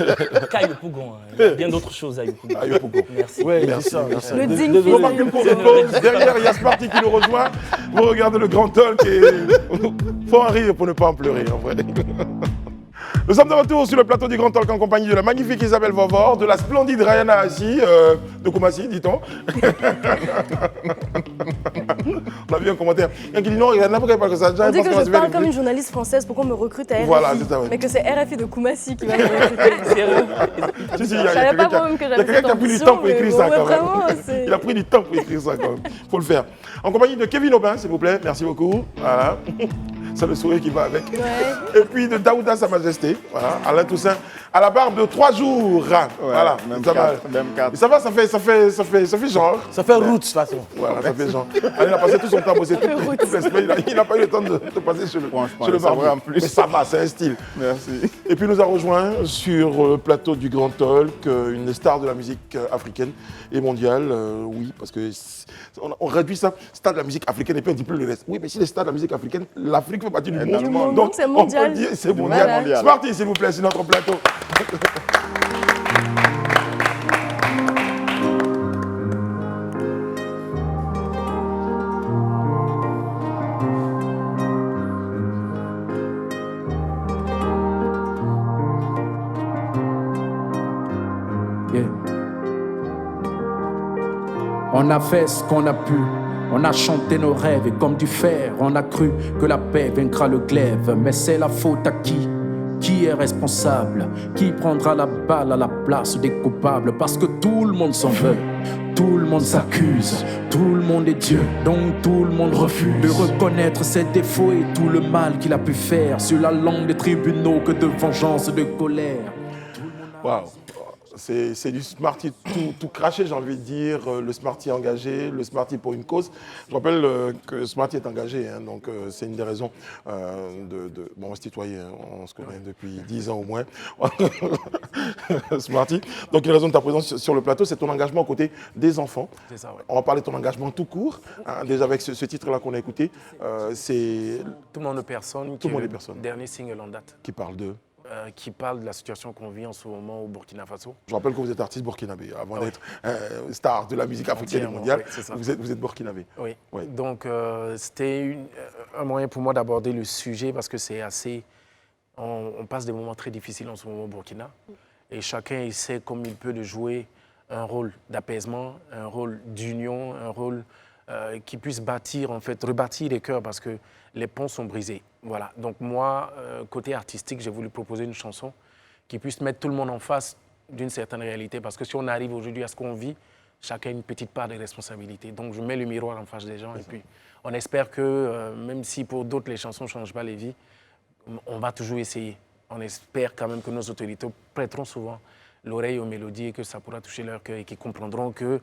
qu'à Yopougon. Il y a bien d'autres choses à Yopougon. Merci. Oui, merci. Le ding. Derrière, il y a Sparty qui nous rejoint. Vous regardez le grand talk et il faut en rire pour ne pas en pleurer, en vrai. Nous sommes de retour sur le plateau du Grand Talk en compagnie de la magnifique Isabelle Vavor, de la splendide Rayana Assi, de Koumassi, dit-on. On a vu un commentaire. Il y a qui dit non, il y en a pas qui parlent que ça. On dit que je parle comme une journaliste française pour qu'on me recrute à RFI. Voilà, c'est ça, oui. Mais que c'est RFI de Koumassi qui va me recruter. Si, il y a quelqu'un qui a pris du temps pour écrire ça quand même. Il a pris du temps pour écrire ça quand même. Il faut le faire. En compagnie de Kevin Aubin, s'il vous plaît. Merci beaucoup. Voilà. C'est le sourire qui va avec. Ouais. Et puis de Daouda Sa Majesté, voilà, Alain Toussaint, à la barbe de 3 jours. Ouais, voilà, même ça 4, même 4. Ça va, ça fait genre. Ça fait route de toute façon. Voilà, ça fait genre. Alain a passé tout son temps à bosser tout l'esprit. Il n'a pas eu le temps de passer sur le barbe en plus. Mais ça va, c'est un style. Merci. Et puis nous a rejoint sur le plateau du Grand Talk une des stars de la musique africaine et mondiale. Oui, parce que on réduit ça, stade de la musique africaine et puis on dit plus le reste. Oui, mais si les stades de la musique africaine, l'Afrique fait partie du monde. Donc c'est mondial. On peut dire c'est mondial. Voilà. Smarty, s'il vous plaît, c'est notre plateau. On a fait ce qu'on a pu, on a chanté nos rêves et comme du fer, on a cru que la paix vaincra le glaive. Mais c'est la faute à qui? Qui est responsable? Qui prendra la balle à la place des coupables? Parce que tout le monde s'en veut, tout le monde s'accuse, tout le monde est Dieu, donc tout le monde refuse de reconnaître ses défauts et tout le mal qu'il a pu faire sur la langue des tribunaux que de vengeance, de colère. Waouh! C'est du Smarty tout craché, j'ai envie de dire, le Smarty engagé, le Smarty pour une cause. Je rappelle que Smarty est engagé, hein, donc c'est une des raisons Bon, on se tutoie, hein, on se connaît depuis 10 ans au moins, Smarty. Donc une raison de ta présence sur le plateau, c'est ton engagement aux côtés des enfants. C'est ça, ouais. On va parler de ton engagement tout court, hein, déjà avec ce titre-là qu'on a écouté. C'est Tout le monde de personnes, dernier single en date. Qui parle de qui parle de la situation qu'on vit en ce moment au Burkina Faso. Je rappelle que vous êtes artiste burkinabé. Avant d'être star de la musique africaine et mondiale, oui, vous êtes burkinabé. Oui. Donc, c'était un moyen pour moi d'aborder le sujet parce que c'est assez... On passe des moments très difficiles en ce moment au Burkina. Et chacun essaie comme il peut de jouer un rôle d'apaisement, un rôle d'union, un rôle qui puisse bâtir, en fait, rebâtir les cœurs parce que les ponts sont brisés. Voilà. Donc moi, côté artistique, j'ai voulu proposer une chanson qui puisse mettre tout le monde en face d'une certaine réalité. Parce que si on arrive aujourd'hui à ce qu'on vit, chacun a une petite part de responsabilité. Donc je mets le miroir en face des gens et puis on espère que, même si pour d'autres les chansons ne changent pas les vies, on va toujours essayer. On espère quand même que nos autorités prêteront souvent l'oreille aux mélodies et que ça pourra toucher leur cœur et qu'ils comprendront que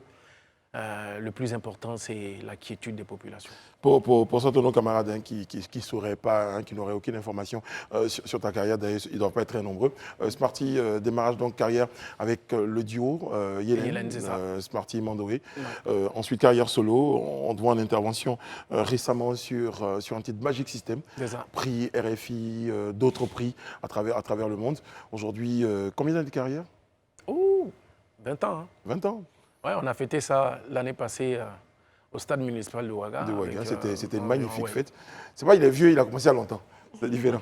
le plus important, c'est la quiétude des populations. Pour certains de nos camarades hein, qui ne sauraient pas, hein, qui n'auraient aucune information sur ta carrière, d'ailleurs, ils ne doivent pas être très nombreux. Smarty démarrage donc carrière avec le duo Yélène Smarty Mandoré. Ensuite, carrière solo. On te voit en intervention récemment sur un titre Magic System, prix RFI, d'autres prix à travers le monde. Aujourd'hui, combien d'années de carrière? 20 ans. Hein. 20 ans. Ouais, on a fêté ça l'année passée au stade municipal de Ouaga. C'était une magnifique fête. C'est pas il est vieux, il a commencé il y a longtemps. C'est différent.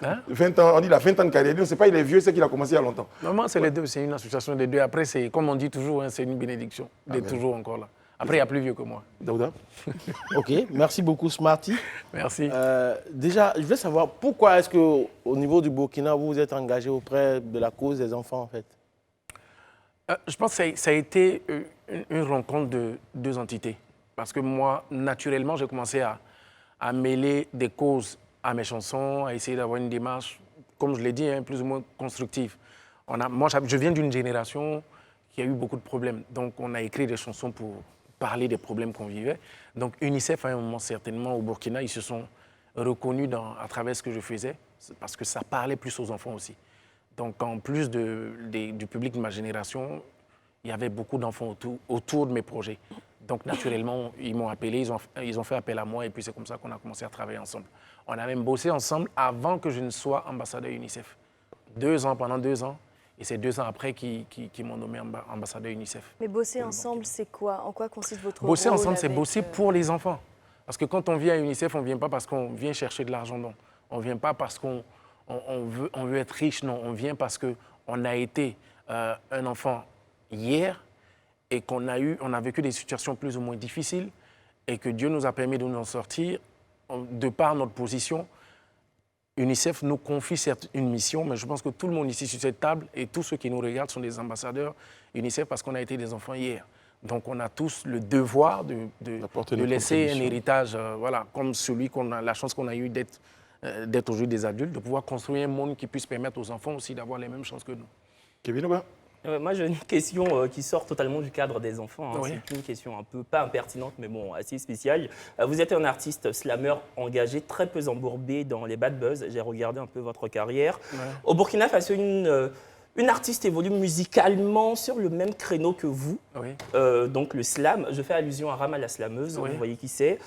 Hein? 20 ans, on dit il a 20 ans de carrière. C'est pas il est vieux, c'est qu'il a commencé il y a longtemps. Normalement, c'est les deux. C'est une association des deux. Après, c'est comme on dit toujours, hein, c'est une bénédiction d'être toujours encore là. Après, il y a plus vieux que moi. Daouda. Ok, merci beaucoup Smarty. Merci. Déjà, je veux savoir pourquoi est-ce qu'au niveau du Burkina, vous vous êtes engagé auprès de la cause des enfants en fait? Je pense que ça a été une rencontre de deux entités. Parce que moi, naturellement, j'ai commencé à mêler des causes à mes chansons, à essayer d'avoir une démarche, comme je l'ai dit, hein, plus ou moins constructive. Moi, je viens d'une génération qui a eu beaucoup de problèmes. Donc, on a écrit des chansons pour parler des problèmes qu'on vivait. Donc, UNICEF, à un moment, certainement, au Burkina, ils se sont reconnus à travers ce que je faisais, parce que ça parlait plus aux enfants aussi. Donc, en plus du public de ma génération, il y avait beaucoup d'enfants autour de mes projets. Donc, naturellement, ils m'ont appelé, ils ont fait appel à moi, et puis c'est comme ça qu'on a commencé à travailler ensemble. On a même bossé ensemble avant que je ne sois ambassadeur UNICEF. Pendant 2 ans, et c'est 2 ans après qu'ils m'ont nommé ambassadeur UNICEF. Mais bosser ensemble, c'est quoi? En quoi consiste votre rôle? Bosser ensemble, c'est bosser pour les enfants. Parce que quand on vient à UNICEF, on ne vient pas parce qu'on vient chercher de l'argent. On ne vient pas parce qu'on on veut être riche. Non, on vient parce qu'on a été un enfant hier et qu'on a vécu des situations plus ou moins difficiles et que Dieu nous a permis de nous en sortir de par notre position. UNICEF nous confie certes une mission, mais je pense que tout le monde ici sur cette table et tous ceux qui nous regardent sont des ambassadeurs UNICEF parce qu'on a été des enfants hier. Donc on a tous le devoir de laisser un héritage, voilà, comme celui qu'on a, la chance qu'on a eue d'être aujourd'hui des adultes, de pouvoir construire un monde qui puisse permettre aux enfants aussi d'avoir les mêmes chances que nous. Kevin Aubin. Moi, j'ai une question qui sort totalement du cadre des enfants. Hein. Oui. C'est une question un peu, pas impertinente, mais bon, assez spéciale. Vous êtes un artiste slammer engagé, très peu embourbé dans les bad buzz. J'ai regardé un peu votre carrière. Ouais. Au Burkina Faso, une artiste évolue musicalement sur le même créneau que vous, oui. Donc le slam. Je fais allusion à Rama la slameuse, oui. Vous voyez qui c'est.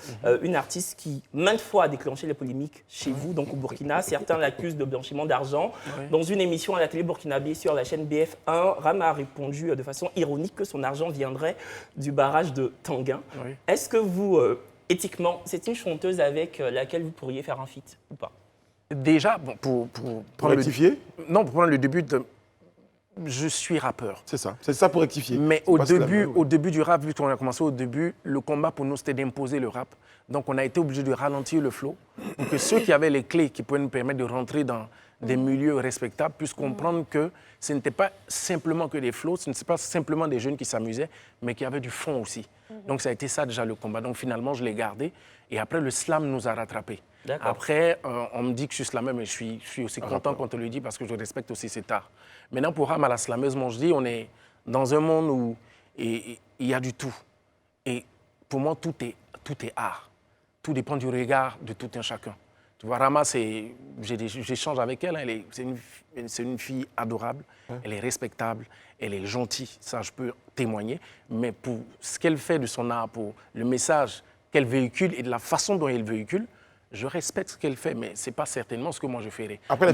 Une artiste qui, maintes fois, a déclenché les polémiques chez vous, donc au Burkina. Certains l'accusent de blanchiment d'argent. Oui. Dans une émission à la télé burkinabé sur la chaîne BF1, Rama a répondu de façon ironique que son argent viendrait du barrage de Tanguin. Oui. Est-ce que vous, éthiquement, c'est une chanteuse avec laquelle vous pourriez faire un feat ou pas? Déjà, bon, pour rectifier? Non, pour prendre le début de... Je suis rappeur. C'est ça pour rectifier. Mais au début du rap, vu qu'on a commencé au début, le combat pour nous, c'était d'imposer le rap. Donc on a été obligé de ralentir le flow pour que ceux qui avaient les clés qui pouvaient nous permettre de rentrer dans des milieux respectables puissent comprendre que ce n'était pas simplement que des flows, ce n'était pas simplement des jeunes qui s'amusaient, mais qu'il y avait du fond aussi. Donc ça a été ça déjà le combat. Donc finalement, je l'ai gardé. Et après, le slam nous a rattrapés. Après, on me dit que je suis slammer, mais je suis aussi content quand on le dit parce que je respecte aussi cet art. Maintenant, pour Rama la slameuse, moi je dis, on est dans un monde où il y a du tout. Et pour moi, tout est art. Tout dépend du regard de tout un chacun. Tu vois, Rama, j'échange avec elle, c'est une fille adorable, elle est respectable, elle est gentille, ça je peux témoigner. Mais pour ce qu'elle fait de son art, pour le message qu'elle véhicule et de la façon dont elle véhicule, je respecte ce qu'elle fait, mais ce n'est pas certainement ce que moi je ferais. Après les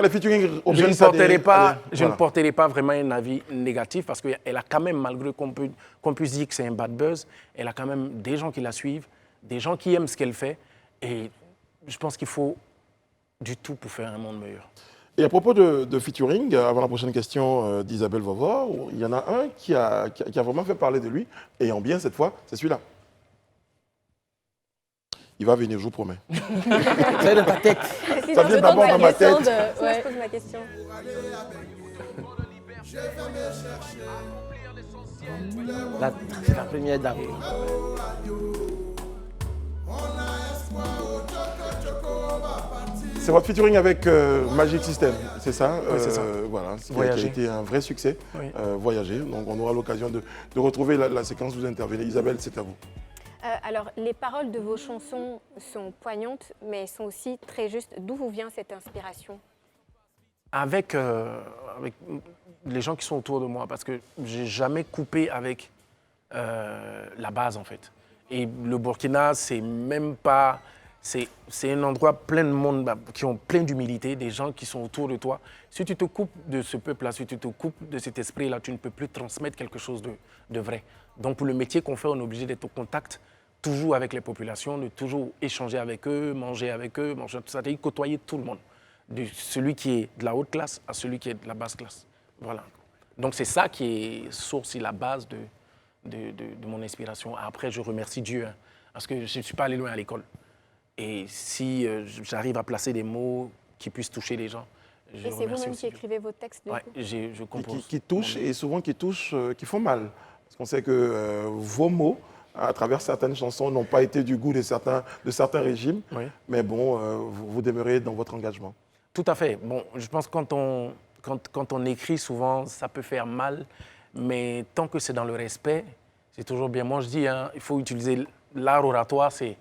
featuring, je ne porterai pas vraiment un avis négatif parce qu'elle a quand même, malgré qu'on puisse dire que c'est un bad buzz, elle a quand même des gens qui la suivent, des gens qui aiment ce qu'elle fait. Et je pense qu'il faut du tout pour faire un monde meilleur. Et à propos de featuring, avant la prochaine question d'Isabelle Vavor, il y en a un qui a vraiment fait parler de lui, et en bien cette fois, c'est celui-là. Il va venir, je vous promets. C'est dans ta tête. Ça vient d'abord dans ma tête. Je pose ma question. C'est la première dame. C'est votre featuring avec Magic System, c'est ça? Oui, c'est ça. Voilà, qui a été un vrai succès. Oui. Voyager. Donc on aura l'occasion de retrouver la séquence où vous intervenez. Isabelle, c'est à vous. Alors, les paroles de vos chansons sont poignantes, mais sont aussi très justes. D'où vous vient cette inspiration? Avec les gens qui sont autour de moi, parce que j'ai jamais coupé avec la base, en fait. Et le Burkina, c'est même pas... C'est un endroit plein de monde qui ont plein d'humilité, des gens qui sont autour de toi. Si tu te coupes de ce peuple-là, si tu te coupes de cet esprit-là, tu ne peux plus transmettre quelque chose de vrai. Donc pour le métier qu'on fait, on est obligé d'être au contact toujours avec les populations, de toujours échanger avec eux, manger, c'est-à-dire côtoyer tout le monde. De celui qui est de la haute classe à celui qui est de la basse classe. Voilà. Donc c'est ça qui est source et la base de mon inspiration. Après, je remercie Dieu, hein, parce que je ne suis pas allé loin à l'école. Et si j'arrive à placer des mots qui puissent toucher les gens, je remercie. Et c'est vous-même qui écrivez vos textes? Oui, je compose. Qui touchent et souvent qui font mal. Parce qu'on sait que vos mots, à travers certaines chansons, n'ont pas été du goût de certains régimes. Oui. Mais bon, vous demeurez dans votre engagement. Tout à fait. Bon, je pense que quand on écrit, souvent, ça peut faire mal. Mais tant que c'est dans le respect, c'est toujours bien. Moi, je dis, hein, il faut utiliser l'art oratoire, c'est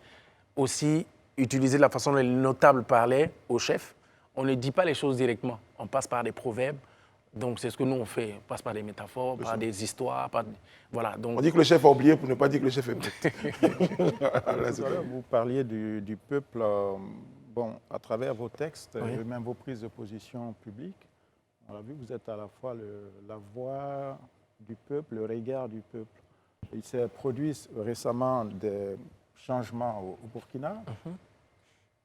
aussi utiliser la façon dont les notables parlaient au chef. On ne dit pas les choses directement. On passe par des proverbes. Donc, c'est ce que nous, on fait. On passe par des métaphores, par des histoires. Voilà, donc... On dit que le chef a oublié pour ne pas dire que le chef est bête. Vous parliez du peuple. Bon, à travers vos textes et même vos prises de position publiques, on a vu que vous êtes à la fois la voix du peuple, le regard du peuple. Il s'est produit récemment des changements au Burkina.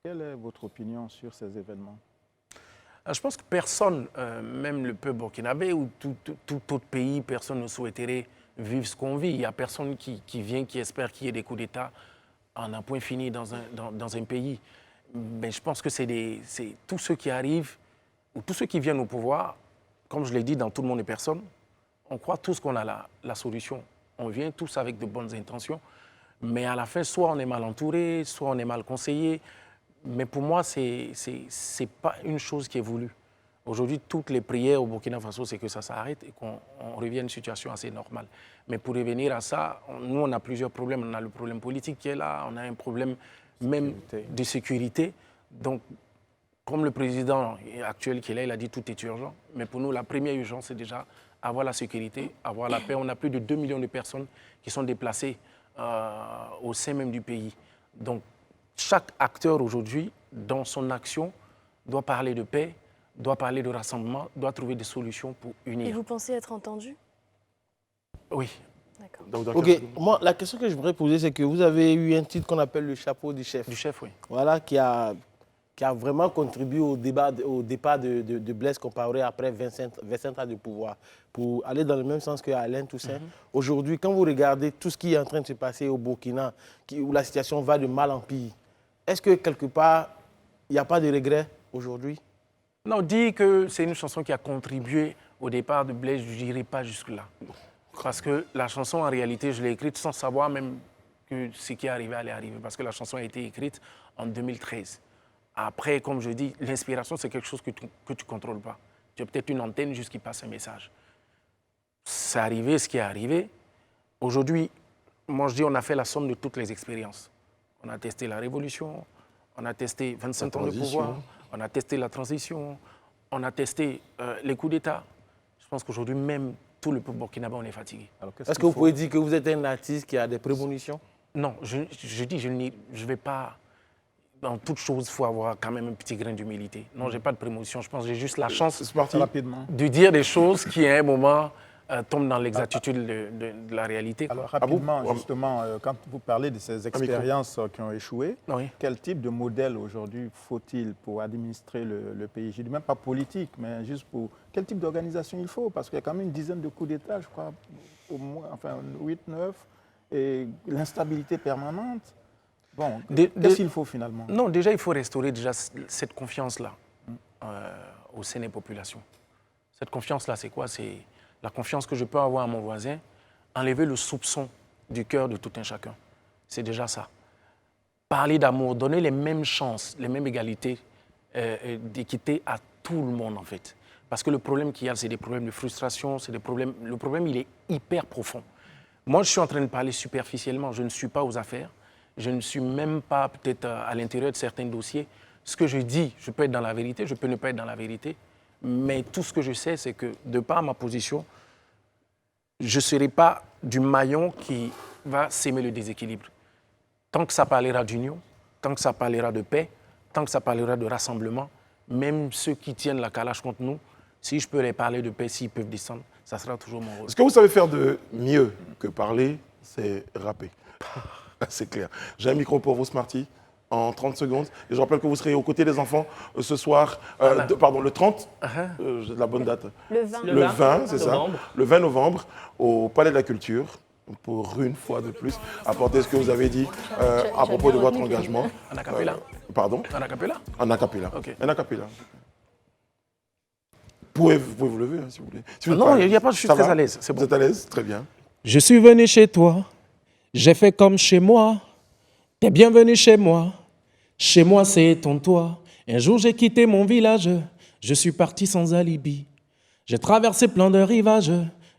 Quelle est votre opinion sur ces événements? Je pense que personne, même le peuple burkinabé ou tout autre pays, personne ne souhaiterait vivre ce qu'on vit. Il n'y a personne qui vient, qui espère qu'il y ait des coups d'État en un point fini dans un pays. Mais je pense que c'est tous ceux qui arrivent ou tous ceux qui viennent au pouvoir, comme je l'ai dit, dans Tout le monde et personne, on croit tous qu'on a la solution. On vient tous avec de bonnes intentions, mais à la fin, soit on est mal entouré, soit on est mal conseillé. Mais pour moi, c'est pas une chose qui est voulue. Aujourd'hui, toutes les prières au Burkina Faso, c'est que ça s'arrête et qu'on revienne à une situation assez normale. Mais pour revenir à ça, nous, on a plusieurs problèmes. On a le problème politique qui est là, on a un problème même de sécurité. Donc, comme le président actuel qui est là, il a dit tout est urgent. Mais pour nous, la première urgence, c'est déjà avoir la sécurité, avoir la paix. On a plus de 2 millions de personnes qui sont déplacées au sein même du pays. Donc, chaque acteur aujourd'hui, dans son action, doit parler de paix, doit parler de rassemblement, doit trouver des solutions pour unir. Et vous pensez être entendu? Oui. D'accord. Ok, moi, la question que je voudrais poser, c'est que vous avez eu un titre qu'on appelle le chapeau du chef. Du chef, oui. Voilà, qui a vraiment contribué au départ de Blaise Compaoré après 25 ans de pouvoir, pour aller dans le même sens que Alain Toussaint. Aujourd'hui, quand vous regardez tout ce qui est en train de se passer au Burkina, où la situation va de mal en pire, est-ce que quelque part, il n'y a pas de regret aujourd'hui? Non, dire que c'est une chanson qui a contribué au départ de Blaise, je ne dirais pas jusque-là. Parce que la chanson, en réalité, je l'ai écrite sans savoir même que ce qui est arrivé allait arriver. Parce que la chanson a été écrite en 2013. Après, comme je dis, l'inspiration, c'est quelque chose que tu ne contrôles pas. Tu as peut-être une antenne juste qui passe un message. C'est arrivé ce qui est arrivé. Aujourd'hui, moi, je dis, on a fait la somme de toutes les expériences. On a testé la révolution, on a testé 25 ans de pouvoir, on a testé la transition, on a testé les coups d'État. Je pense qu'aujourd'hui, même tout le peuple burkinabé, on est fatigué. Est-ce que vous pouvez dire que vous êtes un artiste qui a des prémonitions? Non, je dis, je ne vais pas... Dans toute chose, il faut avoir quand même un petit grain d'humilité. Non, je n'ai pas de prémonition. Je pense que j'ai juste la chance de dire des choses qui, à un moment, tombent dans l'exactitude de la réalité. Alors, rapidement, justement, quand vous parlez de ces expériences qui ont échoué, quel type de modèle aujourd'hui faut-il pour administrer le pays? Je ne dis même pas politique, mais juste pour... Quel type d'organisation il faut? Parce qu'il y a quand même une dizaine de coups d'État, je crois, au moins, enfin 8, 9, et l'instabilité permanente. Bon, qu'est-ce qu'il faut finalement? Non, déjà, il faut restaurer déjà cette confiance-là au sein des populations. Cette confiance-là, c'est quoi? C'est la confiance que je peux avoir à mon voisin, enlever le soupçon du cœur de tout un chacun. C'est déjà ça. Parler d'amour, donner les mêmes chances, les mêmes égalités d'équité à tout le monde, en fait. Parce que le problème qu'il y a, c'est des problèmes de frustration, c'est des problèmes... Le problème, il est hyper profond. Moi, je suis en train de parler superficiellement. Je ne suis pas aux affaires. Je ne suis même pas peut-être à l'intérieur de certains dossiers. Ce que je dis, je peux être dans la vérité, je peux ne pas être dans la vérité. Mais tout ce que je sais, c'est que de par ma position, je ne serai pas du maillon qui va s'aimer le déséquilibre. Tant que ça parlera d'union, tant que ça parlera de paix, tant que ça parlera de rassemblement, même ceux qui tiennent la calache contre nous, si je peux les parler de paix, s'ils peuvent descendre, ça sera toujours mon rôle. Ce que vous savez faire de mieux que parler, c'est rapper. C'est clair. J'ai un micro pour vous, Smarty, en 30 secondes. Et je rappelle que vous serez aux côtés des enfants ce soir, le 30, j'ai la bonne date. Le 20, c'est ça. Le 20 novembre, au Palais de la Culture, pour une fois de plus, apporter ce que vous avez dit à propos de votre engagement. En acapella. Pardon? En acapella? En acapella. Ok. En acapella. Vous pouvez vous lever, si vous voulez. Si vous non, il n'y a pas, je suis très à l'aise. Vous êtes à l'aise? Très bien. Je suis venu chez toi. J'ai fait comme chez moi, t'es bienvenu chez moi. Chez moi, c'est ton toit. Un jour, j'ai quitté mon village. Je suis parti sans alibi. J'ai traversé plein de rivages.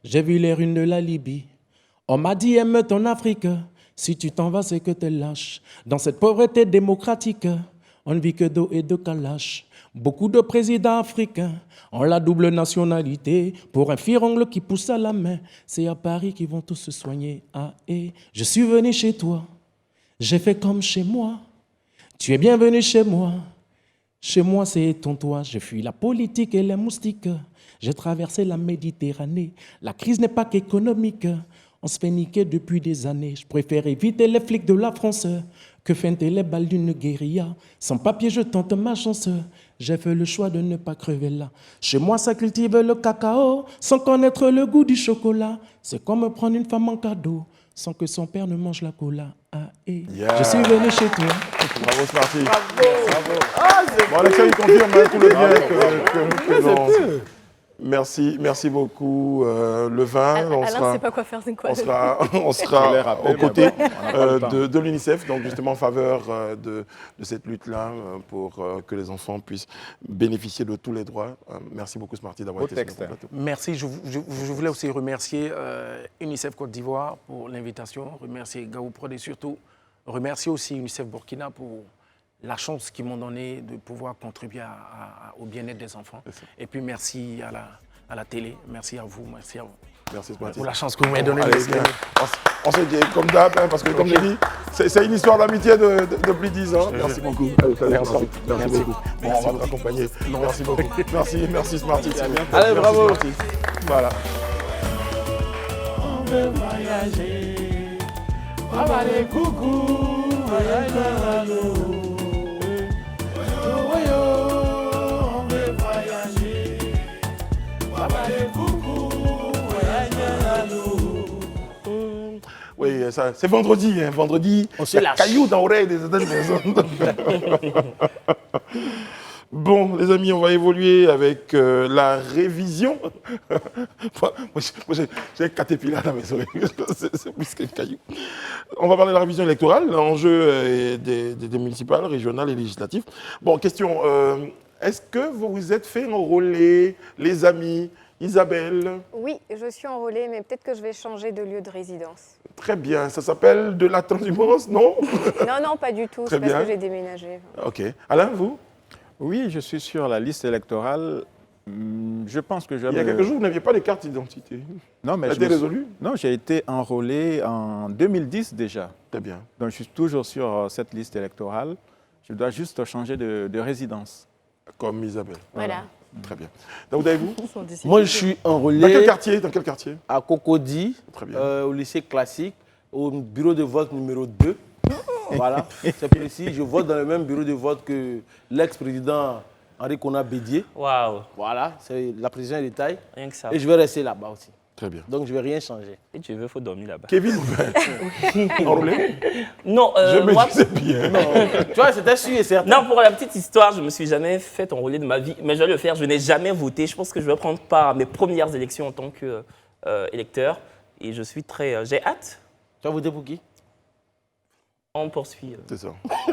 J'ai vu les ruines de la Libye. On m'a dit, aime ton Afrique. Si tu t'en vas, c'est que t'es lâche. Dans cette pauvreté démocratique, on ne vit que d'eau et de calache. Beaucoup de présidents africains ont la double nationalité. Pour un firongle qui pousse à la main, c'est à Paris qu'ils vont tous se soigner. Ah, et je suis venu chez toi, j'ai fait comme chez moi. Tu es bienvenu chez moi. Chez moi, c'est ton toit. Je fuis la politique et les moustiques. J'ai traversé la Méditerranée. La crise n'est pas qu'économique. On se fait niquer depuis des années. Je préfère éviter les flics de la France que feinter les balles d'une guérilla. Sans papier, je tente ma chance. J'ai fait le choix de ne pas crever là. Chez moi, ça cultive le cacao, sans connaître le goût du chocolat. C'est comme prendre une femme en cadeau, sans que son père ne mange la cola. Ah, et je suis venu chez toi. Bravo, Smarty. Bravo. Bon, Alexia, il confirme tout le bien que l'on... Merci beaucoup. Le vin, Alain ne sait pas quoi faire, c'est quoi? on sera aux côtés de l'UNICEF, donc justement en faveur de cette lutte-là pour que les enfants puissent bénéficier de tous les droits. Merci beaucoup, Smarty, d'avoir été sur notre plateau. Merci. Je voulais aussi remercier UNICEF Côte d'Ivoire pour l'invitation, remercier Gaou Prod et surtout remercier aussi UNICEF Burkina pour la chance qu'ils m'ont donnée de pouvoir contribuer au bien-être des enfants. Et puis merci à la télé, merci à vous, merci à vous. Merci Smarty. Pour la chance que vous m'avez donnée. On se dit comme d'hab, parce que comme je dis, c'est une histoire d'amitié de plus de 10 ans. Merci beaucoup. Merci beaucoup. Bon, on va vous accompagner. Merci beaucoup. Merci Smarty. Allez, bravo. Voilà. On veut voyager, on va aller coucou, voyager. On veut voyager, on va aller coucou, voyager. Oui, c'est vendredi. Vendredi, on se lâche. Caillou dans l'oreille des personnes. Bon, les amis, on va évoluer avec la révision. Moi, j'ai un caterpillar dans mes oreilles. C'est plus qu'un caillou. On va parler de la révision électorale, l'enjeu des municipales, régionales et législatives. Bon, question. Est-ce que vous vous êtes fait enrôler, les amis, Isabelle? Oui, je suis enrôlée, mais peut-être que je vais changer de lieu de résidence. Très bien. Ça s'appelle de la transhumance, non? Non, pas du tout. C'est parce que j'ai déménagé. Ok. Alain, vous? Oui, je suis sur la liste électorale. Je pense que je... Il y a quelques jours, vous n'aviez pas de carte d'identité. Non, mais résolu? Non, j'ai été enrôlé en 2010 déjà. Très bien. Donc, je suis toujours sur cette liste électorale. Je dois juste changer de résidence. Comme Isabelle. Voilà. Très bien. Donc, vous? Moi, je suis enrôlé. Dans quel quartier? À Cocody, au lycée classique, au bureau de vote numéro 2. Voilà, c'est précis. Je vote dans le même bureau de vote que l'ex-président Henri Konan Bédié. Waouh. Voilà, c'est la présidence de taille. Rien que ça. Et je vais rester là-bas aussi. Très bien. Donc je ne vais rien changer. Si tu veux, il faut dormir là-bas. Kevin, enrôlé? Non, je me disais bien. Non, tu vois, c'était sûr et certain. Non, pour la petite histoire, je ne me suis jamais fait enrôler de ma vie, mais je vais le faire. Je n'ai jamais voté. Je pense que je vais prendre part à mes premières élections en tant qu'électeur. Et je suis très... j'ai hâte. Tu as voté pour qui? On poursuit. C'est ça. C'est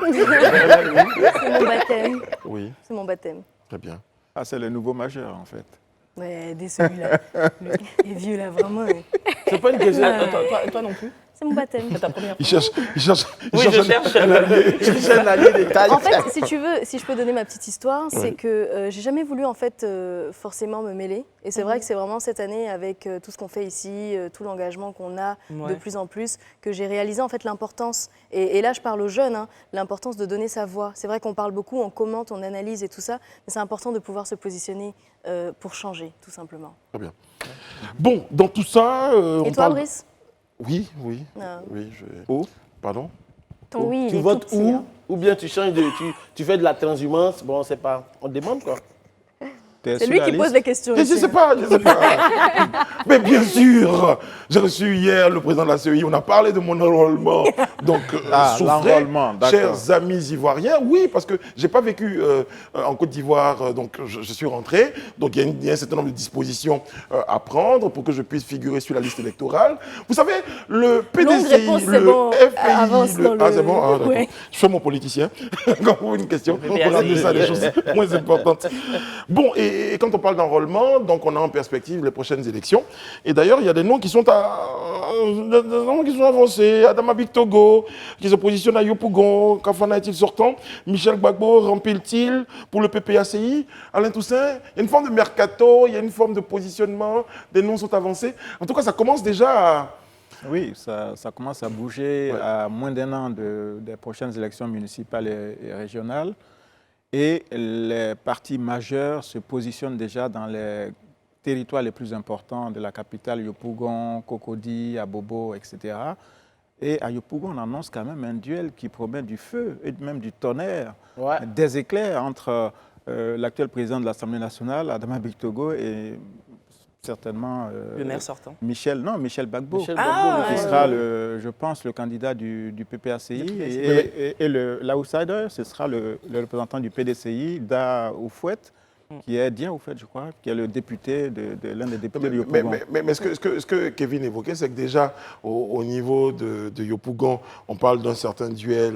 mon baptême. Oui. C'est mon baptême. Très bien. Ah, c'est le nouveau majeur, en fait. Ouais, dès celui-là. Les vieux, là, vraiment. C'est pas une question. Toi non plus? C'est mon baptême. C'est ta première fois? Il cherche Oui, je cherche. un allié des tailles. En fait, si tu veux, si je peux donner ma petite histoire, c'est que j'ai jamais voulu en fait forcément me mêler. Et c'est vrai que c'est vraiment cette année, avec tout ce qu'on fait ici, tout l'engagement qu'on a de plus en plus, que j'ai réalisé en fait l'importance. Et là, je parle aux jeunes, hein, l'importance de donner sa voix. C'est vrai qu'on parle beaucoup, on commente, on analyse et tout ça, mais c'est important de pouvoir se positionner pour changer, tout simplement. Très bien. Bon, dans tout ça, et toi, Brice? Oui. Ah. Oui, Oh, pardon? Ton oui, tu votes où? Hein. Ou bien tu changes tu fais de la transhumance? Bon, c'est pas... On demande quoi. C'est lui qui pose les questions. Je sais pas. Mais bien sûr, j'ai reçu hier le président de la CEI, on a parlé de mon enrôlement. Donc, souffrez, chers amis ivoiriens. Oui, parce que je n'ai pas vécu en Côte d'Ivoire, donc je suis rentré. Donc, il y a un certain nombre de dispositions à prendre pour que je puisse figurer sur la liste électorale. Vous savez, le PDCI, le FPI... c'est bon, ouais. Je fais mon politicien. Quand vous avez une question, on a de ça des choses moins importantes. Bon, et quand on parle d'enrôlement, donc on a en perspective les prochaines élections. Et d'ailleurs, il y a des noms qui sont avancés. Adama Bictogo, qui se positionne à Yopougon. Kafana est-il sortant? Michel Gbagbo rempile-t-il pour le PPACI? Alain Toussaint, il y a une forme de mercato, il y a une forme de positionnement. Des noms sont avancés. En tout cas, ça commence déjà à... Oui, ça commence à bouger à moins d'un an des prochaines élections municipales et régionales. Et les partis majeurs se positionnent déjà dans les territoires les plus importants de la capitale, Yopougon, Cocody, Abobo, etc. Et à Yopougon, on annonce quand même un duel qui promet du feu et même du tonnerre, des éclairs entre l'actuel président de l'Assemblée nationale, Adama Bictogo, et certainement le maire sortant. Michel Gbagbo, qui ouais. sera, je pense, le candidat du PPACI. Et l'outsider, ce sera le représentant du PDCI, Da Oufouet, qui est Dien Oufouet, je crois, qui est le député l'un des députés de Yopougon. Mais ce que Kevin évoquait, c'est que déjà, au niveau de Yopougon, on parle d'un certain duel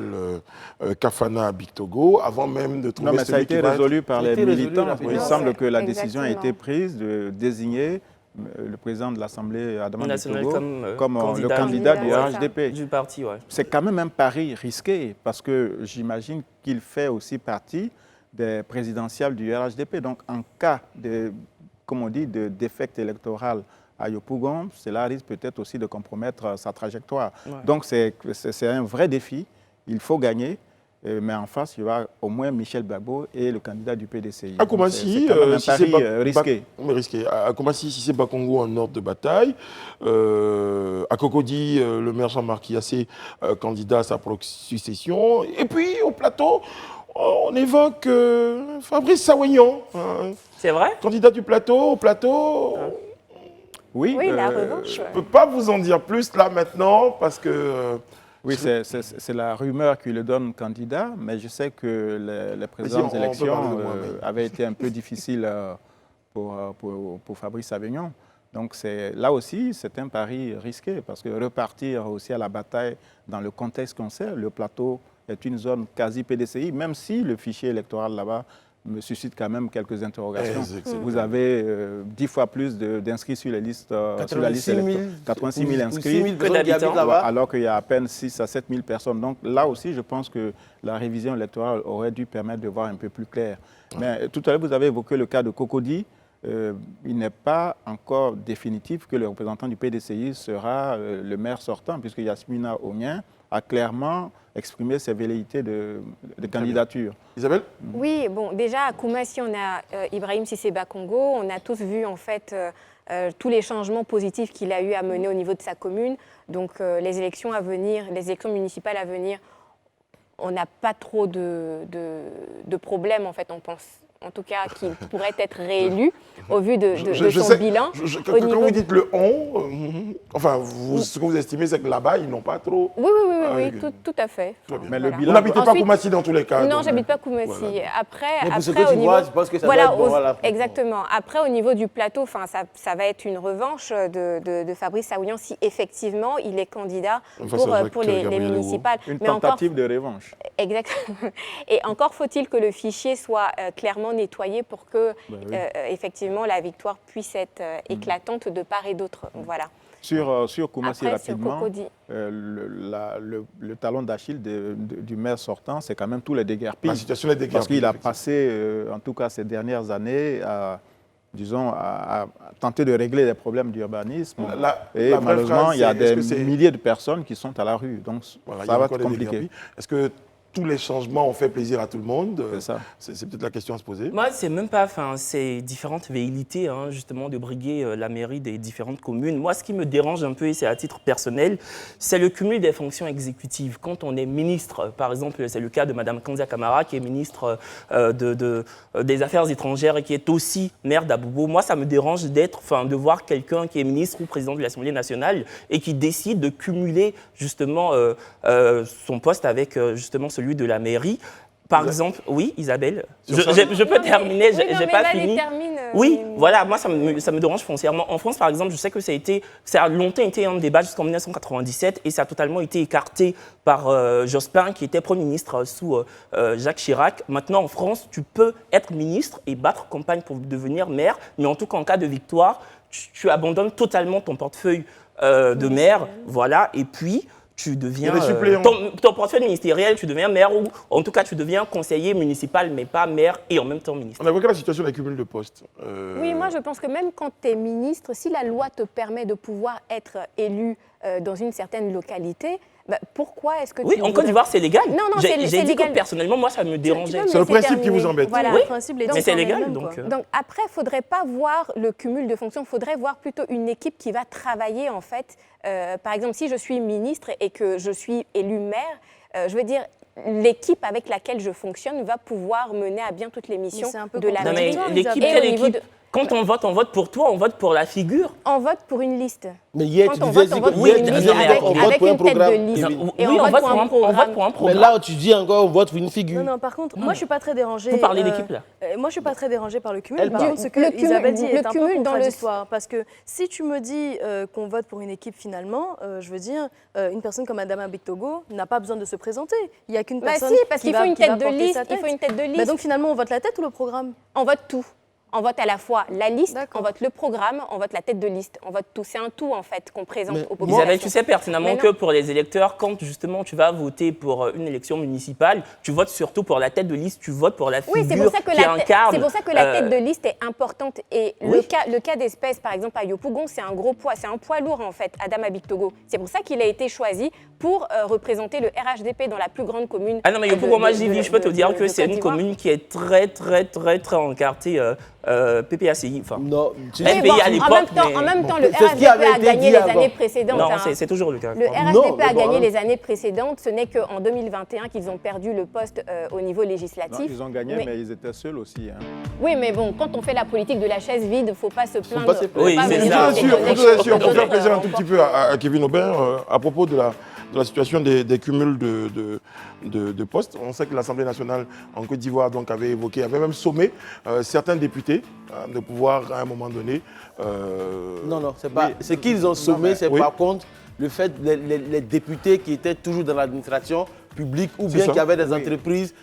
Kafana-Bictogo, avant même de trouver celui qui va... Non, mais ça a été résolu par les militants. Il semble que la décision a été prise de désigner le président de l'Assemblée, Adama Bictogo, comme le candidat du RHDP. Du parti, ouais. C'est quand même un pari risqué, parce que j'imagine qu'il fait aussi partie des présidentielles du RHDP. Donc, en cas de, comme on dit, de défaite électorale à Yopougon, cela risque peut-être aussi de compromettre sa trajectoire. Ouais. Donc, c'est un vrai défi. Il faut gagner. Mais en face, il y aura au moins Michel Gbagbo et le candidat du PDCI. À Koumassi, risqué. À Koumassi, si c'est Bakongo en ordre de bataille, à Cocody, le maire Jean-Marc Kiassé, candidat à sa succession. Et puis, au plateau, on évoque Fabrice Sawignon. C'est vrai? Candidat du plateau, au plateau. Oui, la revanche. Je ne peux pas vous en dire plus là maintenant parce que... Oui, c'est la rumeur qui le donne candidat, mais je sais que les précédentes élections avaient été un peu difficiles pour Fabrice Sawignon. Donc là aussi, c'est un pari risqué, parce que repartir aussi à la bataille dans le contexte qu'on sait, le plateau est une zone quasi PDCI, même si le fichier électoral là-bas me suscite quand même quelques interrogations. Vous avez 10 fois plus d'inscrits sur les listes, 86 000 inscrits, alors qu'il y a à peine 6 à 7 000 personnes. Donc là aussi, je pense que la révision électorale aurait dû permettre de voir un peu plus clair. Mais tout à l'heure, vous avez évoqué le cas de Cocody. Il n'est pas encore définitif que le représentant du PDCI sera le maire sortant, puisque Yasmina Onien a clairement exprimé ses velléités de candidature. Isabelle? Oui, bon, déjà à Koumassi, on a Ibrahim Cissé Bakongo. On a tous vu en fait tous les changements positifs qu'il a eu à mener au niveau de sa commune. Donc les élections à venir, les élections municipales à venir, on n'a pas trop de problèmes en fait, on pense. En tout cas, qu'il pourrait être réélu au vu de son bilan. Quand vous dites le on, enfin, ce que vous estimez, c'est que là-bas, ils n'ont pas trop... Oui, tout à fait. Mais le bilan... Vous n'habitez pas Koumassi dans tous les cas? Non, je n'habite pas Koumassi. Voilà. Mais pour ce que tu vois, je pense que ça doit être bon. Voilà. Exactement. Après, au niveau du plateau, ça va être une revanche de Fabrice Sawignon si effectivement il est candidat pour les municipales. Une tentative de revanche. Exactement. Et encore faut-il que le fichier soit clairement nettoyé pour que, effectivement, la victoire puisse être éclatante de part et d'autre. Voilà. Sur Koumassi, rapidement, le talon d'Achille du maire sortant, c'est quand même tous les déguerpis. La situation est déguerpie. Parce qu'il a passé, en tout cas ces dernières années, à tenter de régler les problèmes d'urbanisme. Et malheureusement, il y a des milliers de personnes qui sont à la rue. Donc, voilà, ça va être compliqué. Est-ce que tous les changements ont fait plaisir à tout le monde? C'est peut-être la question à se poser. Moi, c'est même pas, c'est différentes velléités, justement, de briguer la mairie des différentes communes. Moi, ce qui me dérange un peu, et c'est à titre personnel, c'est le cumul des fonctions exécutives. Quand on est ministre, par exemple, c'est le cas de Mme Kandia Camara, qui est ministre des Affaires étrangères et qui est aussi maire d'Abobo. Moi, ça me dérange de voir quelqu'un qui est ministre ou président de l'Assemblée nationale et qui décide de cumuler, justement, son poste avec, justement, celui de la mairie. Par exemple, oui, Isabelle, je peux terminer, j'ai pas fini. Oui, voilà, moi ça me dérange foncièrement. En France, par exemple, je sais que ça a longtemps été un débat jusqu'en 1997 et ça a totalement été écarté par Jospin, qui était Premier ministre sous Jacques Chirac. Maintenant, en France, tu peux être ministre et battre campagne pour devenir maire, mais en tout cas, en cas de victoire, tu abandonnes totalement ton portefeuille de maire, voilà, et puis tu deviens ton portefeuille ministériel, tu deviens maire ou en tout cas tu deviens conseiller municipal mais pas maire et en même temps ministre. On a évoqué la situation des cumuls de postes. Oui, moi je pense que même quand tu es ministre, si la loi te permet de pouvoir être élu dans une certaine localité, Pourquoi est-ce que Oui, tu en Côte voudrais- d'Ivoire, c'est légal. Non, non, J'ai c'est dit que légal. personnellement, moi, ça me dérangeait. C'est le principe qui vous embête. Voilà. Oui, Le principe, les mais c'est en légal. elle-même, Donc, quoi. Donc après, il ne faudrait pas voir le cumul de fonctions, il faudrait voir plutôt une équipe qui va travailler en fait. Par exemple, si je suis ministre et que je suis élu maire, je veux dire, l'équipe avec laquelle je fonctionne va pouvoir mener à bien toutes les missions c'est un peu de la non, mais mairie. l'équipe, Et au quelle niveau équipe Quand on vote pour toi, on vote pour la figure. On vote pour une liste. Mais hier, tu Quand on disais vote, on vote pour hier, une tu liste disais avec on vote avec pour un une tête de programme. liste. Et Oui, on vote pour un programme. Mais là, tu dis encore on vote pour une figure. Non, par contre, moi, je suis pas très dérangée. Vous parlez d'équipe, là. Moi, je suis pas très dérangée par le cumul. Elle Par parle. contre, ce que Le cumul- Isabelle dit le est un peu cumul dans le- contradictoire. Parce que si tu me dis qu'on vote pour une équipe finalement, je veux dire, une personne comme Adama Bictogo n'a pas besoin de se présenter. Il n'y a qu'une Bah personne si, parce qui qu'il va- faut une qui va tête de porter liste. sa Il tête. faut une tête de liste. Bah donc finalement, on vote la tête ou le programme? On vote tout. On vote à la fois la liste, on vote le programme, on vote la tête de liste, on vote tout. C'est un tout en fait qu'on présente aux populations. Isabelle, tu sais pertinemment Mais non. que pour les électeurs, quand justement tu vas voter pour une élection municipale, tu votes surtout pour la tête de liste, tu votes pour la figure Oui, c'est pour ça que qui incarne. c'est pour ça que la tête de liste est importante. Et oui. le cas d'espèce, par exemple, à Yopougon, c'est un gros poids, c'est un poids lourd en fait, Adama Bictogo. C'est pour ça qu'il a été choisi pour représenter le RHDP dans la plus grande commune. Ah non, mais Yopougon, moi j'y vis, je peux te dire que de c'est Côte une d'Ivoire. commune qui est très encartée PPACI. Enfin, non, FPI à l'époque. En même temps, le c'est ce qui avait RHDP a été gagné dit les avant. années précédentes. Non, hein. c'est toujours le cas. Le Non, RHDP a mais bon, gagné hein. les années précédentes. Ce n'est qu'en 2021 qu'ils ont perdu le poste au niveau Non, législatif. ils ont gagné, mais ils étaient seuls aussi. Hein. Oui, mais bon, quand on fait la politique de la chaise vide, il ne faut pas se plaindre. pas se plaindre. Oui, Faut pas c'est venir ça. s'étonner Vous êtes sûr, que pour faire d'autres, plaisir un tout petit peu à Kevin Aubin, à propos de la situation des cumuls de postes. On sait que l'Assemblée nationale en Côte d'Ivoire donc, avait même sommé certains députés de pouvoir, à un moment donné... Non, c'est pas. Ce qu'ils ont sommé, c'est par contre le fait les députés qui étaient toujours dans l'administration publique ou bien ça. qui avaient des entreprises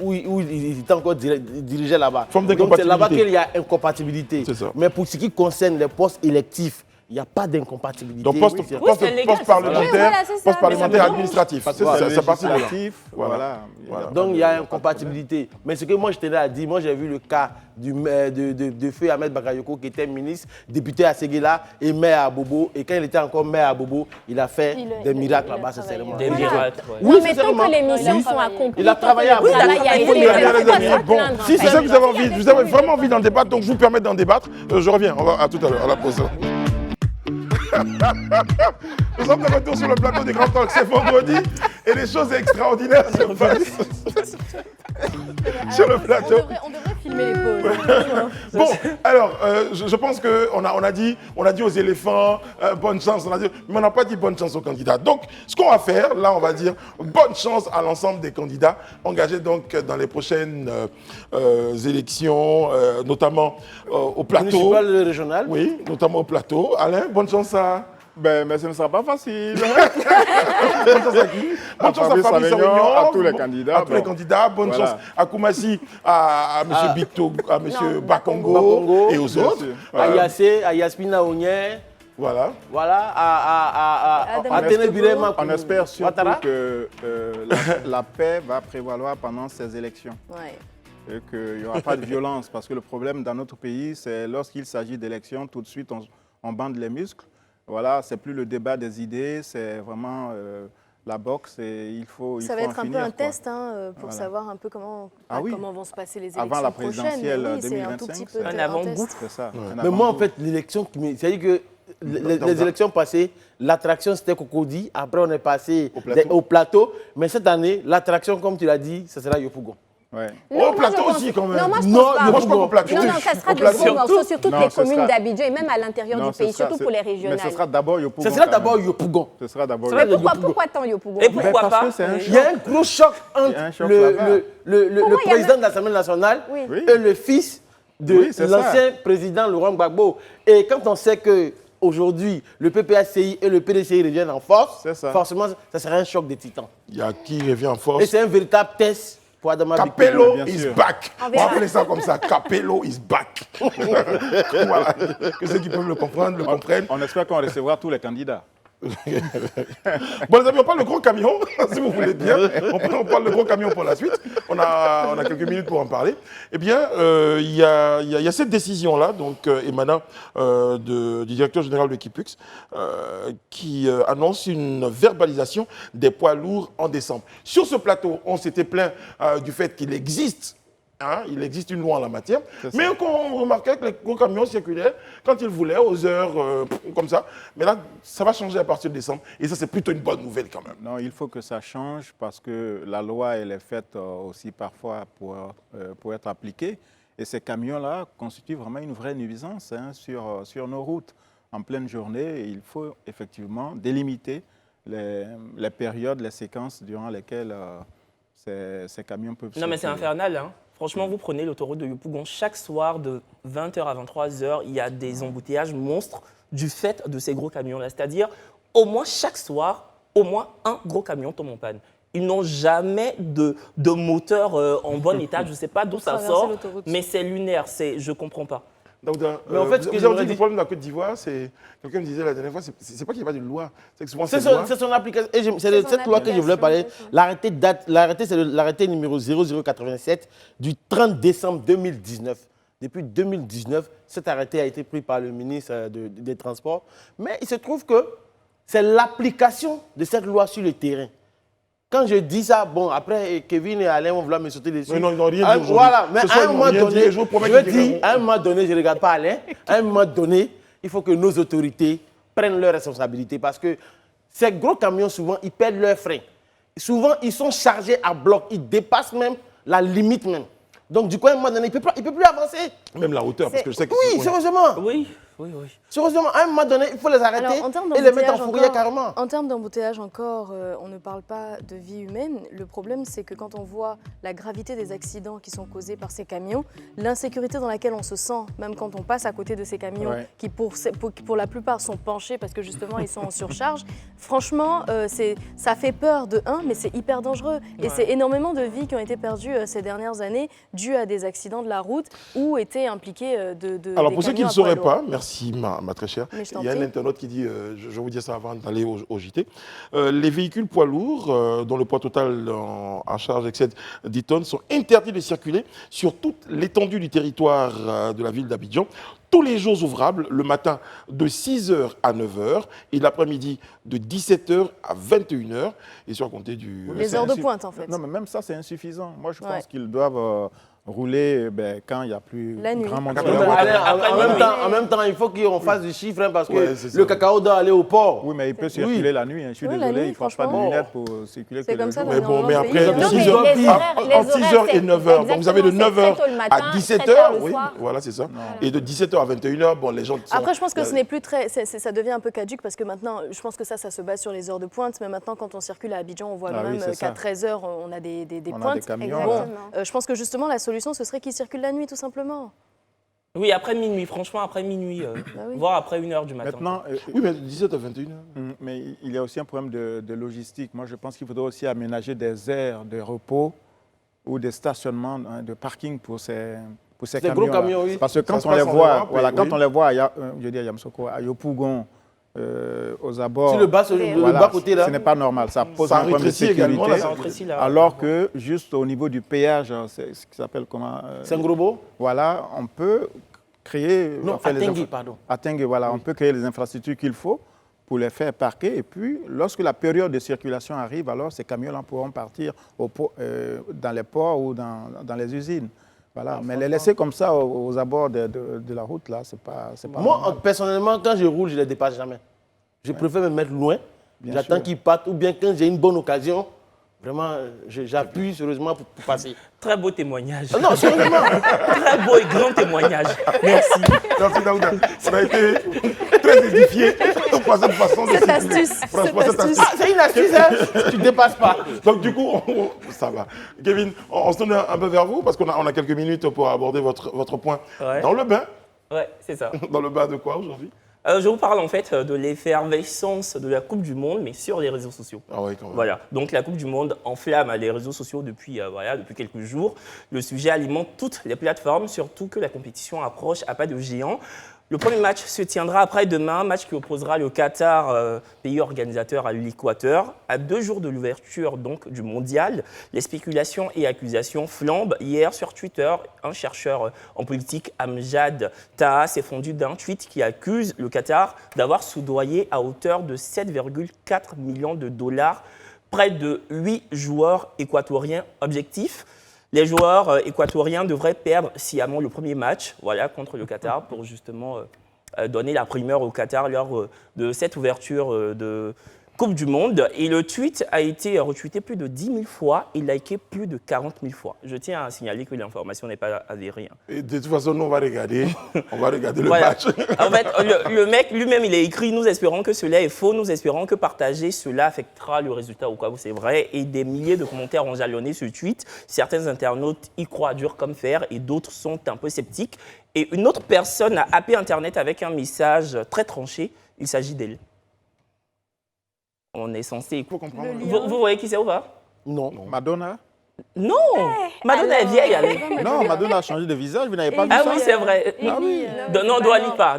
où ils étaient encore dirigés là-bas. Forme Donc c'est là-bas d'incompatibilité. qu'il y a incompatibilité. C'est ça. Mais pour ce qui concerne les postes électifs, il n'y a pas d'incompatibilité. Donc poste, Oui, poste, c'est légal, poste c'est parlementaire, ça. Oui, voilà, c'est ça. poste parlementaire Mais ça administratif. Parce que Ça, c'est ça part de là. législatif, voilà. Donc il y a incompatibilité. Mais ce que moi je tenais à dire, moi j'ai vu le cas de Feu Ahmed Bakayoko qui était ministre, député à Séguéla et maire à Bobo. Et quand il était encore maire à Bobo, il a fait des miracles là-bas, sincèrement. Des miracles. ouais. Non, Oui, mais tant sincèrement. que les missions Oui. sont accomplies, Il a tant travaillé que à le travail Bobo. a Il été faut fait, y aller, il faut les pas amis. se Bon, plaindre, en si fait. c'est ça que vous avez vraiment envie d'en débattre, donc je vous permets d'en débattre. Je reviens, à tout à l'heure, à la pause. Nous sommes de retour sur le plateau des Grands Talks, c'est vendredi et les choses extraordinaires se passent sur le plateau. On devrait filmer les pauses. Bon, alors, je pense qu'on a dit aux éléphants, bonne chance, mais on n'a pas dit bonne chance aux candidats. Donc, ce qu'on va faire, là, on va dire bonne chance à l'ensemble des candidats engagés donc dans les prochaines élections, notamment au plateau. Municipal et régional. Oui, notamment au plateau. Alain, bonne chance à... Mais ce ne sera pas facile. Bonne chance à qui? Bonne chance à Fabrice Fabrice Savignon, Savignon, à tous les candidats. À tous les candidats. Bonne Voilà. chance à Koumassi, à M. Bicto, à M. Bakongo et aux autres. À Yassé, à Yaspina Ounier. Voilà. Voilà, à Ténébiré On espère surtout Ouattara. que la paix va prévaloir pendant ces élections. Ouais. Et qu'il n'y aura pas de violence. Parce que le problème dans notre pays, c'est lorsqu'il s'agit d'élections, tout de suite, on bande les muscles. Voilà, c'est plus le débat des idées, c'est vraiment la boxe et il faut Ça va en être un peu finir, un quoi. test pour Voilà. savoir un peu comment vont se passer les élections Avant la prochaines. présidentielle Mais oui, c'est un tout 2025, petit peu un un avant-goût. test. C'est ça. un Mais moi, en avant-goût. fait, l'élection, c'est-à-dire que les élections passées, l'attraction c'était Cocody. Après, on est passé au plateau. Mais cette année, l'attraction, comme tu l'as dit, ce sera Yopougon. Ouais. Au plateau aussi, quand même. Non, moi je Non, pense pas. moi, je crois qu'au plateau. Non, ça sera Au de plateau. gros morceaux sur toutes Non, les ce communes sera- d'Abidjan et même à l'intérieur Non, du ce pays, sera- surtout pour les régionales. Mais ce sera d'abord Yopougon. Ce sera quand d'abord même. Yopougon. Ce sera d'abord Mais Yopougon. pourquoi tant Yopougon? Et pourquoi parce pas que c'est un Il y a un gros choc Il y a un entre choc là-bas. le président de l'Assemblée nationale Oui. Oui. et le fils de Oui, c'est l'ancien président Laurent Gbagbo. Et quand on sait que aujourd'hui le PPACI et le PDCI reviennent en force, C'est ça. forcément, ça sera un choc des titans. Il y a qui revient en Et force. c'est un véritable test pour Adama Bictogo. Capello bien is sûr. back. On On verra. va appeler ça comme ça. Capello is back. Voilà. Que ceux qui peuvent le comprendre le comprennent. On espère qu'on recevra tous les candidats. Bon les amis, on parle de gros camion, si vous voulez bien. On parle de gros camion pour la suite. On a quelques minutes pour en parler. Eh bien, il y a cette décision-là, donc émanant du directeur général de Kipux, qui annonce une verbalisation des poids lourds en décembre. Sur ce plateau, on s'était plaint du fait qu'il existe. Il existe une loi en la matière, mais on remarquait que les gros camions circulaient quand ils voulaient, aux heures comme ça. Mais là, ça va changer à partir de décembre, et ça, c'est plutôt une bonne nouvelle quand même. Non, il faut que ça change parce que la loi, elle est faite aussi parfois pour être appliquée. Et ces camions-là constituent vraiment une vraie nuisance sur nos routes. En pleine journée, il faut effectivement délimiter les périodes, les séquences durant lesquelles ces camions peuvent Non, mais c'est infernal, hein. Franchement, vous prenez l'autoroute de Yopougon, chaque soir de 20h à 23h, il y a des embouteillages monstres du fait de ces gros camions-là. C'est-à-dire, au moins chaque soir, au moins un gros camion tombe en panne. Ils n'ont jamais de moteur en bon état. Je ne sais pas d'où ça sort, mais c'est lunaire. Je ne comprends pas. Donc, mais en fait, ce que vous avez dit, le problème de la Côte d'Ivoire, c'est, quelqu'un me disait la dernière fois, c'est pas qu'il n'y a pas de loi. C'est que souvent, c'est son application. C'est de cette loi que je voulais parler. L'arrêté, c'est l'arrêté numéro 0087 du 30 décembre 2019. Depuis 2019, cet arrêté a été pris par le ministre des Transports. Mais il se trouve que c'est l'application de cette loi sur le terrain. Quand je dis ça, bon, après, Kevin et Alain vont vouloir me sauter dessus. Mais non, ils n'ont rien dit. Voilà, mais à un moment donné, à un moment donné, je ne regarde pas Alain, à un moment donné, il faut que nos autorités prennent leurs responsabilités parce que ces gros camions, souvent, ils perdent leurs freins. Souvent, ils sont chargés à bloc, ils dépassent même la limite même. Donc, du coup, à un moment donné, il ne peut plus avancer. Même la hauteur, parce que je sais que... Oui, sérieusement. Oui. Sérieusement, à un moment donné, il faut les arrêter et les mettre en fourrière carrément. En termes d'embouteillage encore, on ne parle pas de vie humaine. Le problème, c'est que quand on voit la gravité des accidents qui sont causés par ces camions, l'insécurité dans laquelle on se sent, même quand on passe à côté de ces camions, qui pour la plupart sont penchés parce que justement ils sont en surcharge, franchement, ça fait peur de mais c'est hyper dangereux. Et c'est énormément de vies qui ont été perdues ces dernières années dues à des accidents de la route où étaient impliqués Alors pour ceux qui ne sauraient pas, merci ma très chère, il y a un internaute qui dit, je vais vous dire ça avant d'aller au JT, les véhicules poids lourds dont le poids total en charge excède 10 tonnes sont interdits de circuler sur toute l'étendue du territoire de la ville d'Abidjan tous les jours ouvrables, le matin de 6h à 9h et l'après-midi de 17h à 21h et sur compter du... Les heures de pointe en fait. Non mais même ça c'est insuffisant. Moi je pense qu'ils doivent rouler quand il n'y a plus grand monde. En même temps, il faut qu'on fasse du chiffre parce que le cacao doit aller au port. Oui, mais il peut circuler la nuit. Je suis désolé, il ne faut pas de lunettes pour circuler que le jour. Mais bon, mais après, entre 6h et 9h, donc vous avez de 9h à 17h, oui, voilà, c'est ça. Et de 17h à 21h, bon, les gens... Après, je pense que ce n'est plus très... Ça devient un peu caduque parce que maintenant, je pense que ça se base sur les heures de pointe, mais maintenant, quand on circule à Abidjan, on voit même qu'à 13h, on a des pointes. Bon, je pense que justement, la solution, ce serait qu'ils circulent la nuit, tout simplement. Oui, après minuit, franchement, après minuit, voire après 1h du matin. Maintenant, oui, mais 17 à 21h. Mais il y a aussi un problème de logistique. Moi, je pense qu'il faudrait aussi aménager des aires de repos ou des stationnements de parking pour ces camions. Gros camions, oui. Parce que quand on les voit, quand on les voit, je dis à Yamsoko, à Yopougon, aux abords. Sur le bas côté là. Ce n'est pas normal. Ça pose un problème de sécurité. Alors que juste au niveau du péage, c'est ce qui s'appelle comment Saint-Grobo. Voilà, on peut créer. Non, Atengue, pardon. Atengue, voilà, on peut créer les infrastructures qu'il faut pour les faire parquer. Et puis, lorsque la période de circulation arrive, alors ces camions-là pourront partir dans les ports ou dans les usines. Voilà. Mais les laisser comme ça aux abords de la route, là, c'est pas Moi, normal. personnellement, quand je roule, je ne les dépasse jamais. Je préfère me mettre loin. J'attends qu'ils partent. Ou bien quand j'ai une bonne occasion, vraiment, j'appuie sérieusement pour passer. Très beau témoignage. Non, sérieusement. Très beau et grand témoignage. Merci. Merci Daouda. On a été très édifiés par cette façon de cette astuce. C'est une astuce, hein. Tu ne dépasses pas. Donc du coup, ça va. Kevin, on se tourne un peu vers vous parce qu'on a quelques minutes pour aborder votre point. Dans le bain. Ouais, c'est ça. Dans le bain de quoi aujourd'hui? Je vous parle en fait de l'effervescence de la Coupe du Monde, mais sur les réseaux sociaux. Ah oui, quand même. Voilà. Donc la Coupe du Monde enflamme les réseaux sociaux depuis quelques jours. Le sujet alimente toutes les plateformes, surtout que la compétition approche à pas de géant. Le premier match se tiendra après-demain, match qui opposera le Qatar, pays organisateur, à l'Équateur. À 2 jours de l'ouverture donc du mondial, les spéculations et accusations flambent. Hier, sur Twitter, un chercheur en politique, Amjad Taha, s'est fondu d'un tweet qui accuse le Qatar d'avoir soudoyé à hauteur de 7,4 millions de dollars près de 8 joueurs équatoriens. Objectif, les joueurs équatoriens devraient perdre sciemment le premier match contre le Qatar pour justement donner la primeur au Qatar lors de cette ouverture de Coupe du Monde. Et le tweet a été retweeté plus de 10 000 fois et liké plus de 40 000 fois. Je tiens à signaler que l'information n'est pas avérée. Et de toute façon, nous, on va regarder le match. En fait, le mec lui-même, il a écrit « Nous espérons que cela est faux, nous espérons que partager cela affectera le résultat au cas où c'est vrai ». Et des milliers de commentaires ont jalonné ce tweet. Certains internautes y croient dur comme fer et d'autres sont un peu sceptiques. Et une autre personne a happé Internet avec un message très tranché. Il s'agit d'elle. On est censé... Vous voyez qui c'est ou pas? Non. Madonna? Non, Madonna est vieille. Non, Madonna a changé de visage, vous n'avez pas vu ça? ça? Ah oui, c'est vrai. Non, Dua Lipa.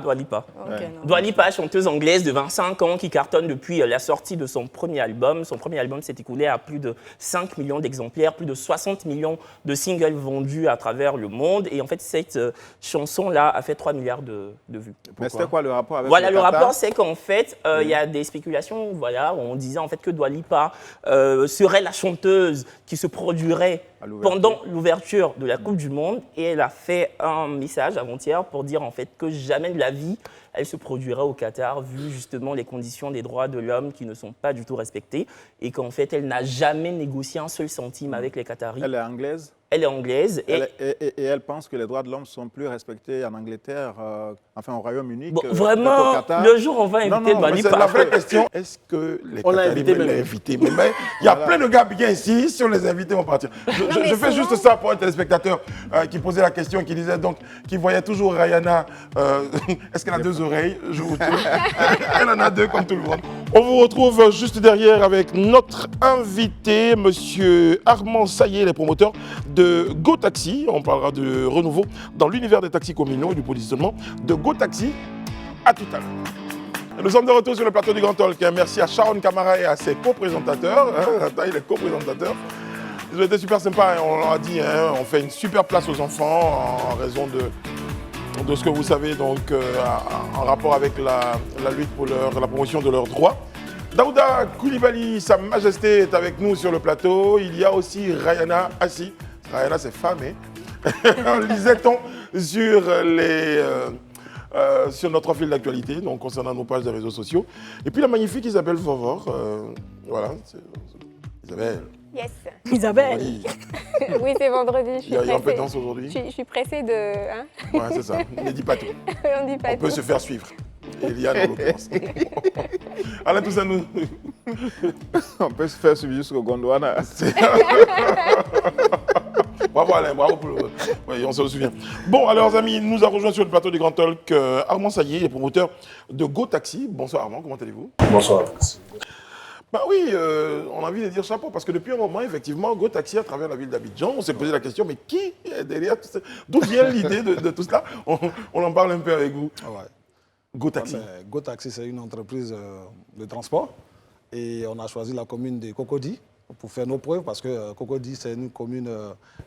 Dua Lipa, chanteuse anglaise de 25 ans qui cartonne depuis la sortie de son premier album. Son premier album s'est écoulé à plus de 5 millions d'exemplaires, plus de 60 millions de singles vendus à travers le monde. Et en fait, cette chanson-là a fait 3 milliards de vues. Mais c'était quoi le rapport avec le rapport, c'est qu'en fait, il y a des spéculations, on disait en fait que Dua Lipa serait la chanteuse qui se produirait pendant l'ouverture de la Coupe du Monde, et elle a fait un message avant-hier pour dire en fait que jamais de la vie elle se produira au Qatar, vu justement les conditions des droits de l'homme qui ne sont pas du tout respectées, et qu'en fait elle n'a jamais négocié un seul centime avec les Qataris. Elle est anglaise? Elle est anglaise. Et elle pense que les droits de l'homme sont plus respectés en Angleterre, enfin au Royaume-Uni. Vraiment, le jour où on va inviter Dua Lipa. La vraie question, est-ce que les Qataris l'ont invité? Mais il y a plein de gars bien ici, si on les invite, ils vont partir. Je fais juste ça pour un téléspectateur qui posait la question, qui disait donc, qui voyait toujours Rihanna. Est-ce qu'elle a 2 oreilles? Je vous dis. Elle en a 2 comme tout le monde. On vous retrouve juste derrière avec notre invité, monsieur Armand Sayé, les promoteurs de Go Taxi. On parlera de renouveau dans l'univers des taxis communaux et du positionnement de Go Taxi. À tout à l'heure. Nous sommes de retour sur le plateau du Grand Talk. Merci à Sharon Camara et à ses co-présentateurs. Les co-présentateurs. Ils ont été super sympas. On leur a dit, on fait une super place aux enfants en raison de ce que vous savez, donc en rapport avec la lutte pour la promotion de leurs droits. Daouda Koulibaly, Sa Majesté, est avec nous sur le plateau. Il y a aussi Rihanna Assi. Rihanna, c'est femme, lisait-on sur notre fil d'actualité, donc concernant nos pages des réseaux sociaux. Et puis la magnifique Isabelle Fauvre, voilà, Isabelle. Yes. Isabelle. Oui, c'est vendredi. Il y a un peu de danse aujourd'hui. Je suis pressée de... Hein? Ouais, c'est ça. Ne dis pas tout. On peut se faire suivre. Eliane, en l'occurrence. Alain Toussaint, nous... On peut se faire suivre jusqu'au Gondwana. Bravo Alain, bravo pour le... Oui, on se le souvient. Bon, alors amis, nous a rejoint sur le plateau du Grand Talk Armand Sayé, les promoteurs de Go Taxi. Bonsoir Armand, comment allez-vous? Bonsoir. Bah oui, on a envie de dire chapeau, parce que depuis un moment, effectivement, Go Taxi à travers la ville d'Abidjan, on s'est posé la question, mais qui est derrière tout ça? D'où vient l'idée de tout cela? On en parle un peu avec vous. Ouais. Go Taxi. Go Taxi, c'est une entreprise de transport, et on a choisi la commune de Cocody pour faire nos preuves, parce que Cocody, c'est une commune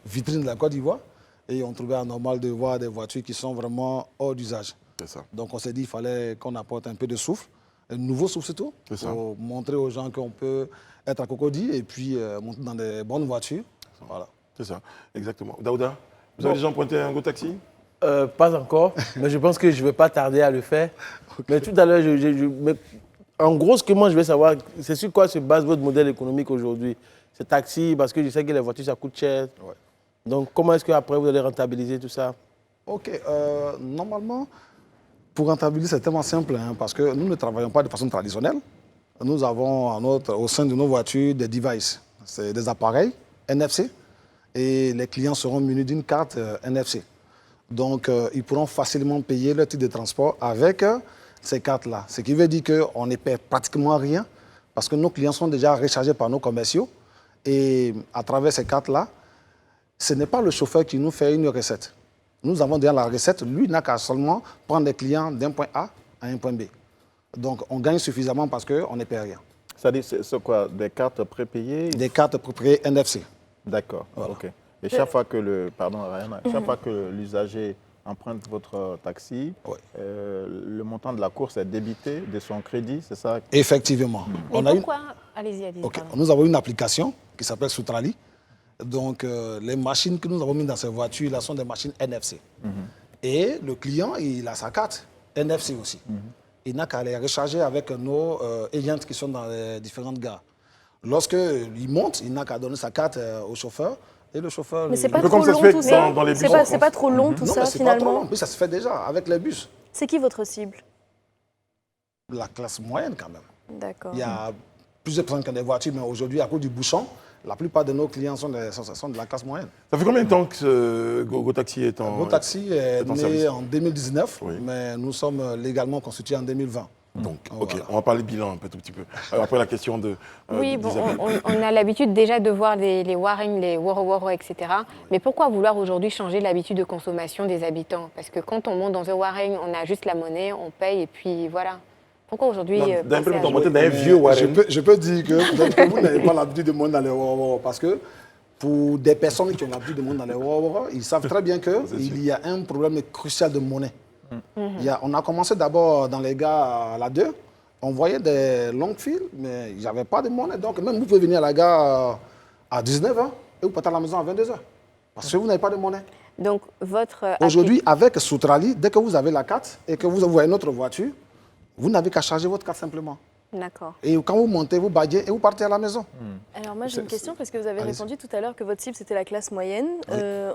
vitrine de la Côte d'Ivoire, et on trouvait anormal de voir des voitures qui sont vraiment hors d'usage. C'est ça. Donc on s'est dit qu'il fallait qu'on apporte un peu de souffle, un nouveau souffle surtout, pour montrer aux gens qu'on peut être à Cocody et puis monter dans des bonnes voitures. Voilà. C'est ça, exactement. Daouda, vous avez déjà emprunté un Go Taxi? Pas encore, mais je pense que je ne vais pas tarder à le faire. Okay. Mais tout à l'heure, en gros, ce que moi je veux savoir, c'est sur quoi se base votre modèle économique aujourd'hui? C'est taxi, parce que je sais que les voitures, ça coûte cher. Ouais. Donc comment est-ce qu'après vous allez rentabiliser tout ça? Ok, normalement, pour rentabiliser, c'est tellement simple, parce que nous ne travaillons pas de façon traditionnelle. Nous avons au sein de nos voitures des devices, c'est des appareils NFC, et les clients seront munis d'une carte NFC. Donc, ils pourront facilement payer leur titre de transport avec ces cartes-là. Ce qui veut dire qu'on ne paie pratiquement rien, parce que nos clients sont déjà rechargés par nos commerciaux. Et à travers ces cartes-là, ce n'est pas le chauffeur qui nous fait une recette. Nous avons déjà la recette. Lui n'a qu'à seulement prendre des clients d'un point A à un point B. Donc, on gagne suffisamment parce qu'on ne paie rien. C'est-à-dire, c'est quoi? Des cartes prépayées? Des cartes prépayées NFC. D'accord, Voilà. ok. Et chaque fois que chaque fois que l'usager emprunte votre taxi, le montant de la course est débité de son crédit, c'est ça? Effectivement. Mais pourquoi Allez-y, allez-y. Okay. Nous avons une application qui s'appelle Soutrali. Donc, les machines que nous avons mises dans ces voitures, là, sont des machines NFC. Et le client, il a sa carte NFC aussi. Il n'a qu'à les recharger avec nos agents qui sont dans les différentes gares. Lorsqu'il monte, il n'a qu'à donner sa carte au chauffeur. Et le chauffeur... Mais c'est pas trop long tout ça. C'est pas trop long tout ça, finalement. Pas trop long. Mais ça se fait déjà avec les bus. C'est qui votre cible? La classe moyenne, quand même. D'accord. Il y a plusieurs personnes qui ont des voitures, mais aujourd'hui, à cause du bouchon, la plupart de nos clients sont de la classe moyenne. Ça fait combien de temps que GoTaxi est en GoTaxi est né service en 2019, mais nous sommes légalement constitués en 2020. Donc, ok, on va parler bilan un tout petit peu. Après la question de... oui, bon, on a l'habitude déjà de voir les Warren, les Woro, etc. Mais pourquoi vouloir aujourd'hui changer l'habitude de consommation des habitants? Parce que quand on monte dans un Warren, on a juste la monnaie, on paye et puis voilà. Pourquoi aujourd'hui... Je peux dire que vous n'avez pas l'habitude de monter dans les Woro parce que pour des personnes qui ont l'habitude de monter dans les Woro, ils savent très bien qu'il y a un problème crucial de monnaie. On a commencé d'abord dans les gares à la 2. On voyait des longues files, mais il n'y avait pas de monnaie. Donc, même vous pouvez venir à la gare à 19h et vous partez à la maison à 22h. Parce que vous n'avez pas de monnaie. Donc, aujourd'hui, avec Soutrali, dès que vous avez la carte et que vous voyez notre voiture, vous n'avez qu'à charger votre carte simplement. D'accord. Et quand vous montez, vous badgez et vous partez à la maison. Alors moi j'ai une question parce que vous avez répondu tout à l'heure que votre cible c'était la classe moyenne.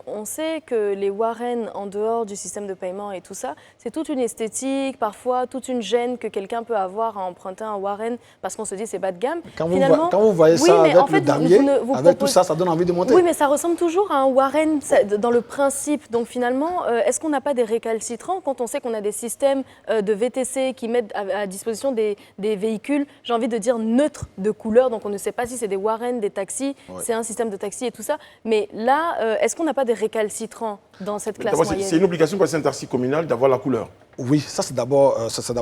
On sait que les Warren en dehors du système de paiement et tout ça, c'est toute une esthétique, parfois toute une gêne que quelqu'un peut avoir à emprunter un Warren parce qu'on se dit c'est bas de gamme. Quand vous voyez ça avec le damier, avec tout ça, ça donne envie de monter. Oui, mais ça ressemble toujours à un Warren dans le principe. Donc finalement, est-ce qu'on n'a pas des récalcitrants quand on sait qu'on a des systèmes de VTC qui mettent à disposition des véhicules, j'ai envie de dire neutres de couleur, donc on ne sait pas si c'est des Warren, des taxis, c'est un système de taxi et tout ça. Mais là, est-ce qu'on n'a pas des récalcitrants dans cette classe moyenne? C'est une obligation pour un taxi communal d'avoir la couleur. Oui, ça c'est d'abord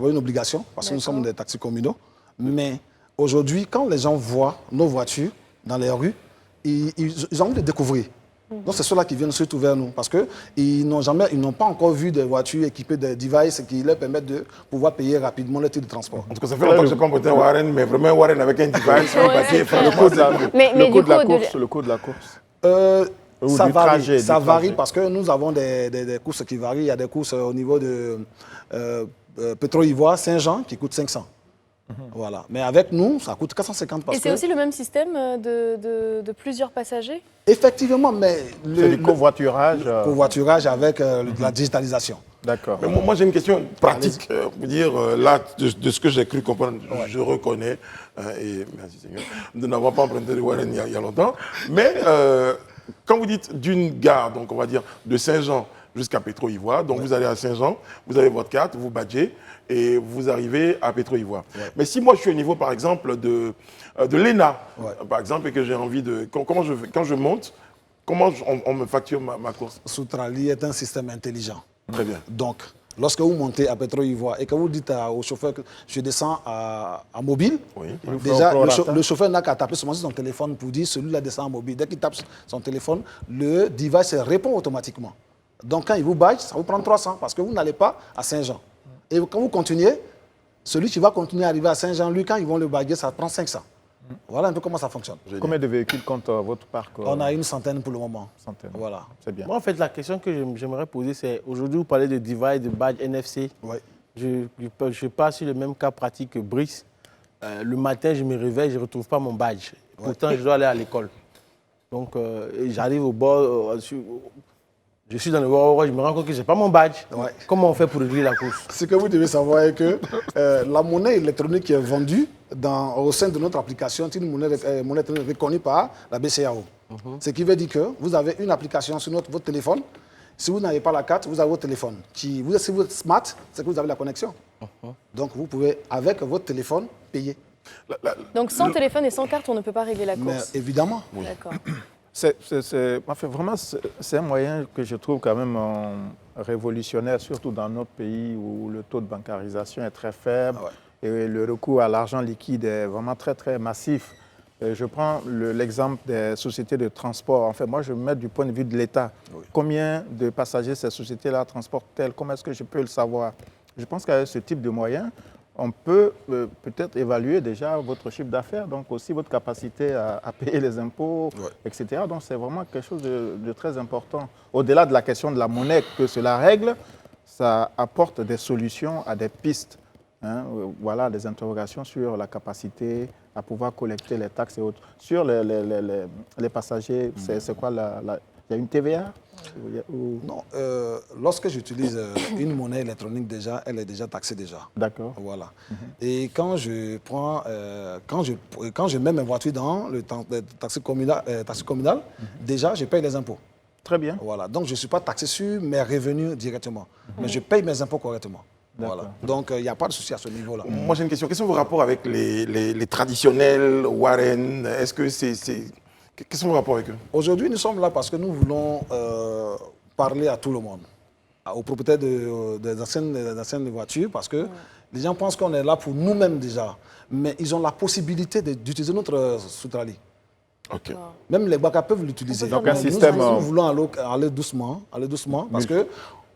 une obligation parce que nous sommes des taxis communaux. Mais aujourd'hui, quand les gens voient nos voitures dans les rues, ils ont envie de découvrir. Donc c'est ceux-là qui viennent surtout vers nous parce qu'ils n'ont pas encore vu des voitures équipées de devices qui leur permettent de pouvoir payer rapidement le titre de transport. En tout cas, ça fait longtemps que je n'ai pas emprunté un Warren, mais vraiment un Warren avec un device, un papier. Le coût de la course. Ça varie parce que nous avons des courses qui varient. Il y a des courses au niveau de Pétro-Ivoire, Saint-Jean qui coûtent 500. Voilà. Mais avec nous, ça coûte 450 parce que... Et c'est aussi le même système de plusieurs passagers? Effectivement, mais... C'est du covoiturage. Covoiturage avec la digitalisation. D'accord. Mais moi, j'ai une question pratique. Pour dire, là, de ce que j'ai cru comprendre, je reconnais, et merci Seigneur, de n'avoir pas emprunté de Warren il y a longtemps. Mais quand vous dites d'une gare, donc on va dire de Saint-Jean jusqu'à Pétro-Ivoire, donc vous allez à Saint-Jean, vous avez votre carte, vous badgez, et vous arrivez à Pétro-Ivoire. Mais si moi je suis au niveau, par exemple, de l'ENA, par exemple, et que j'ai envie de... Quand je monte, comment on me facture ma course? Soutrali est un système intelligent. Très bien. Donc, lorsque vous montez à Pétro-Ivoire et que vous dites au chauffeur que je descends à mobile, déjà, le chauffeur n'a qu'à taper sur son téléphone pour dire celui-là descend à mobile. Dès qu'il tape son téléphone, le device répond automatiquement. Donc, quand il vous badge, ça vous prend 300 parce que vous n'allez pas à Saint-Jean. Et quand vous continuez, celui qui va continuer à arriver à Saint-Jean, lui, quand ils vont le badger, ça prend 500. Voilà un peu comment ça fonctionne. Combien de véhicules compte votre parc? On a une centaine pour le moment. Voilà, c'est bien. Moi, en fait, la question que j'aimerais poser, c'est aujourd'hui, vous parlez de device, de badge NFC. Je passe sur le même cas pratique que Brice. Le matin, je me réveille, je ne retrouve pas mon badge. Pourtant, je dois aller à l'école. Donc, j'arrive au bord, je suis dans le Woro, je me rends compte que je n'ai pas mon badge. Comment on fait pour régler la course? Ce que vous devez savoir est que la monnaie électronique qui est vendue au sein de notre application, c'est une monnaie électronique reconnue par la BCAO. Ce qui veut dire que vous avez une application sur votre téléphone. Si vous n'avez pas la carte, vous avez votre téléphone. Si vous êtes smart, c'est que vous avez la connexion. Donc vous pouvez, avec votre téléphone, payer. Donc sans téléphone et sans carte, on ne peut pas régler la course? Mais évidemment. D'accord. Vraiment, c'est un moyen que je trouve quand même révolutionnaire, surtout dans notre pays où le taux de bancarisation est très faible et le recours à l'argent liquide est vraiment très, très massif. Je prends l'exemple des sociétés de transport. En fait, moi, je me mets du point de vue de l'État. Combien de passagers ces sociétés-là transportent-elles? Comment est-ce que je peux le savoir? Je pense qu'avec ce type de moyens, on peut peut-être évaluer déjà votre chiffre d'affaires, donc aussi votre capacité à payer les impôts, etc. Donc c'est vraiment quelque chose de très important. Au-delà de la question de la monnaie que cela règle, ça apporte des solutions à des pistes. Hein, voilà, des interrogations sur la capacité à pouvoir collecter les taxes et autres. Sur les passagers, c'est quoi il y a une TVA? Non, lorsque j'utilise une monnaie électronique déjà, elle est déjà taxée déjà. D'accord. Voilà. Et quand je prends, quand je mets mes voitures dans le taxi communal, déjà je paye les impôts. Très bien. Voilà. Donc je ne suis pas taxé sur mes revenus directement, mais je paye mes impôts correctement. Voilà. Donc il n'y a pas de souci à ce niveau-là. Moi j'ai une question. Quels sont vos rapports avec les traditionnels Warren? Est-ce que quels sont vos rapports avec eux? Aujourd'hui, nous sommes là parce que nous voulons parler à tout le monde, aux propriétaires des anciennes voitures, parce que les gens pensent qu'on est là pour nous-mêmes déjà, mais ils ont la possibilité d'utiliser notre Soutrali. Okay. Même les BACA peuvent l'utiliser. Donc un système... Nous voulons aller doucement, parce que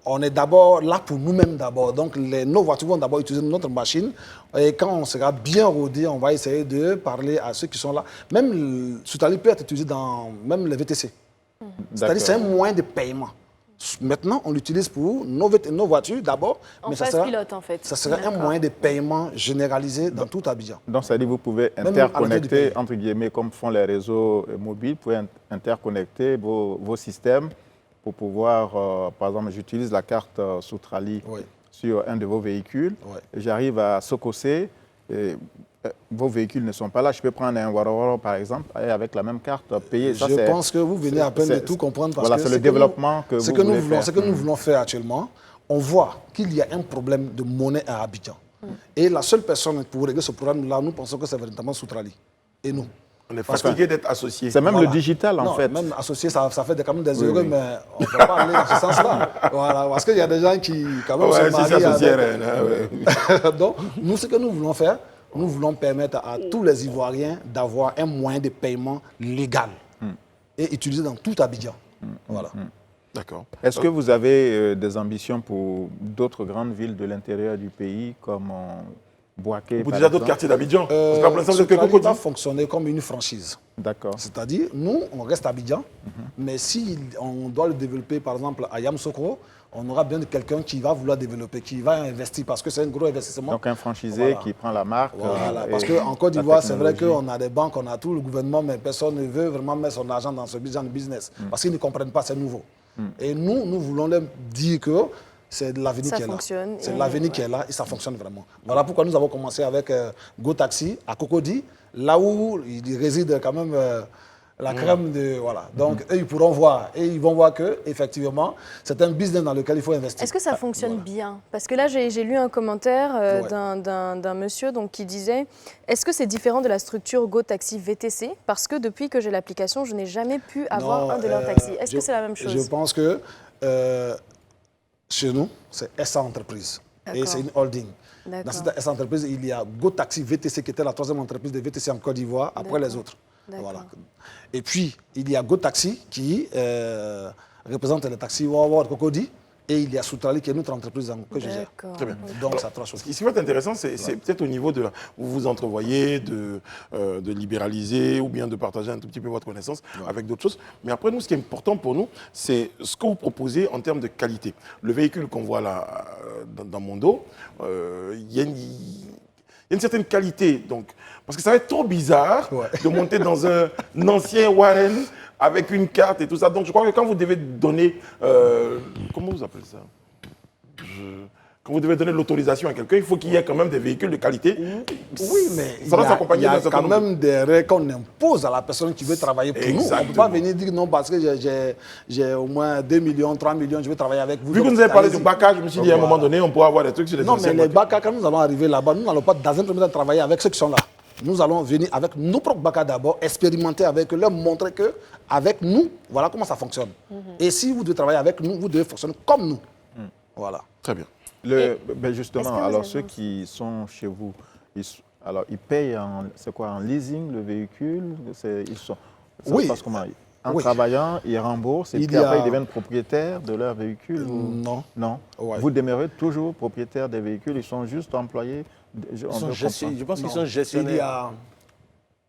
on est d'abord là pour nous-mêmes d'abord. Donc nos voitures vont d'abord utiliser notre machine. Et quand on sera bien rodé, on va essayer de parler à ceux qui sont là. Même le Soutrali peut être utilisé dans même les VTC. C'est-à-dire c'est un moyen de paiement. Maintenant, on l'utilise pour nos voitures d'abord. Mais ça sera, pilote, en fait. Ça sera un moyen de paiement généralisé dans tout Abidjan. Donc, ça dit que vous pouvez interconnecter, entre guillemets, comme font les réseaux mobiles, vous pouvez interconnecter vos systèmes pour pouvoir, par exemple, j'utilise la carte Soutrali sur un de vos véhicules. J'arrive à Sokosé, vos véhicules ne sont pas là. Je peux prendre un Waroro, par exemple, et avec la même carte payer. Ça, je pense que vous venez à peine de tout comprendre. Voilà, c'est le développement que vous voulez faire. Ce que nous voulons faire actuellement, on voit qu'il y a un problème de monnaie à Abidjan. Et la seule personne pour régler ce problème-là, nous pensons que c'est véritablement Soutrali. Et nous. On est fatigué d'être associés. C'est même le digital, en fait. Même associé, ça fait quand même des heureux, mais on ne peut pas aller dans ce sens-là. Voilà, parce qu'il y a des gens qui, quand même, se marient avec... Donc, nous, ce que nous voulons faire, nous voulons permettre à tous les Ivoiriens d'avoir un moyen de paiement légal et utilisé dans tout Abidjan. Voilà. D'accord. Est-ce que vous avez des ambitions pour d'autres grandes villes de l'intérieur du pays, comme Bouaké, pour déjà d'autres quartiers d'Abidjan? Soutrali va fonctionner comme une franchise. D'accord. C'est-à-dire, nous, on reste à Abidjan, mais si on doit le développer, par exemple, à Yamoussoukro, on aura bien quelqu'un qui va vouloir développer, qui va investir, parce que c'est un gros investissement. Donc un franchisé qui prend la marque. Voilà, parce qu'en Côte d'Ivoire, c'est vrai qu'on a des banques, on a tout le gouvernement, mais personne ne veut vraiment mettre son argent dans ce genre de business, parce qu'ils ne comprennent pas, c'est nouveau. Et nous voulons leur dire que c'est l'avenir qui est là. C'est l'avenir qui est là et ça fonctionne vraiment. Voilà pourquoi nous avons commencé avec GoTaxi à Cocody, là où il réside quand même la crème de... Voilà. Donc, eux, ils pourront voir et ils vont voir qu'effectivement, c'est un business dans lequel il faut investir. Est-ce que ça fonctionne bien? Parce que là, j'ai lu un commentaire d'un monsieur qui disait « Est-ce que c'est différent de la structure GoTaxi VTC? Parce que depuis que j'ai l'application, je n'ai jamais pu avoir un de leurs taxis. » Est-ce que c'est la même chose? Je pense que chez nous, c'est SA Entreprise et c'est une holding. Dans cette SA Entreprise, il y a GoTaxi VTC qui était la troisième entreprise de VTC en Côte d'Ivoire, après les autres. Voilà. Et puis, il y a GoTaxi qui représente les taxis Wawa de Cocody. Et il y a Soutrali qui est notre entreprise que je gère. Très bien. Donc, ça a trois choses. Ce qui va être intéressant, c'est peut-être au niveau de où vous entrevoyez, de libéraliser ou bien de partager un tout petit peu votre connaissance avec d'autres choses. Mais après, nous, ce qui est important pour nous, c'est ce que vous proposez en termes de qualité. Le véhicule qu'on voit là dans mon dos, il y a une certaine qualité. Donc, parce que ça va être trop bizarre de monter dans un ancien Warren avec une carte et tout ça. Donc, je crois que quand vous devez donner... comment vous appelez ça? Quand vous devez donner l'autorisation à quelqu'un, il faut qu'il y ait quand même des véhicules de qualité. Oui, mais ça doit s'accompagner il y a quand même des règles qu'on impose à la personne qui veut travailler pour nous. On ne peut pas venir dire non parce que j'ai au moins 2 millions, 3 millions, je veux travailler avec vous. Vu que vous avez parlé du BACA, je me suis dit à un moment donné, on pourrait avoir des trucs sur les Non, mais les BACA, quand nous allons arriver là-bas, nous n'allons pas dans un premier temps travailler avec ceux qui sont là. Nous allons venir avec nos propres BACA d'abord, expérimenter avec eux, leur montrer qu'avec nous, voilà comment ça fonctionne. Et si vous devez travailler avec nous, vous devez fonctionner comme nous. Voilà. Très bien. Justement, alors ceux qui sont chez vous, ils payent en leasing le véhicule, oui. Se passe comment? En travaillant, ils remboursent et puis après ils deviennent propriétaires de leur véhicule Non. Non. Ouais. Vous demeurez toujours propriétaire des véhicules, ils sont juste employés. Je pense qu'ils sont gestionnaires.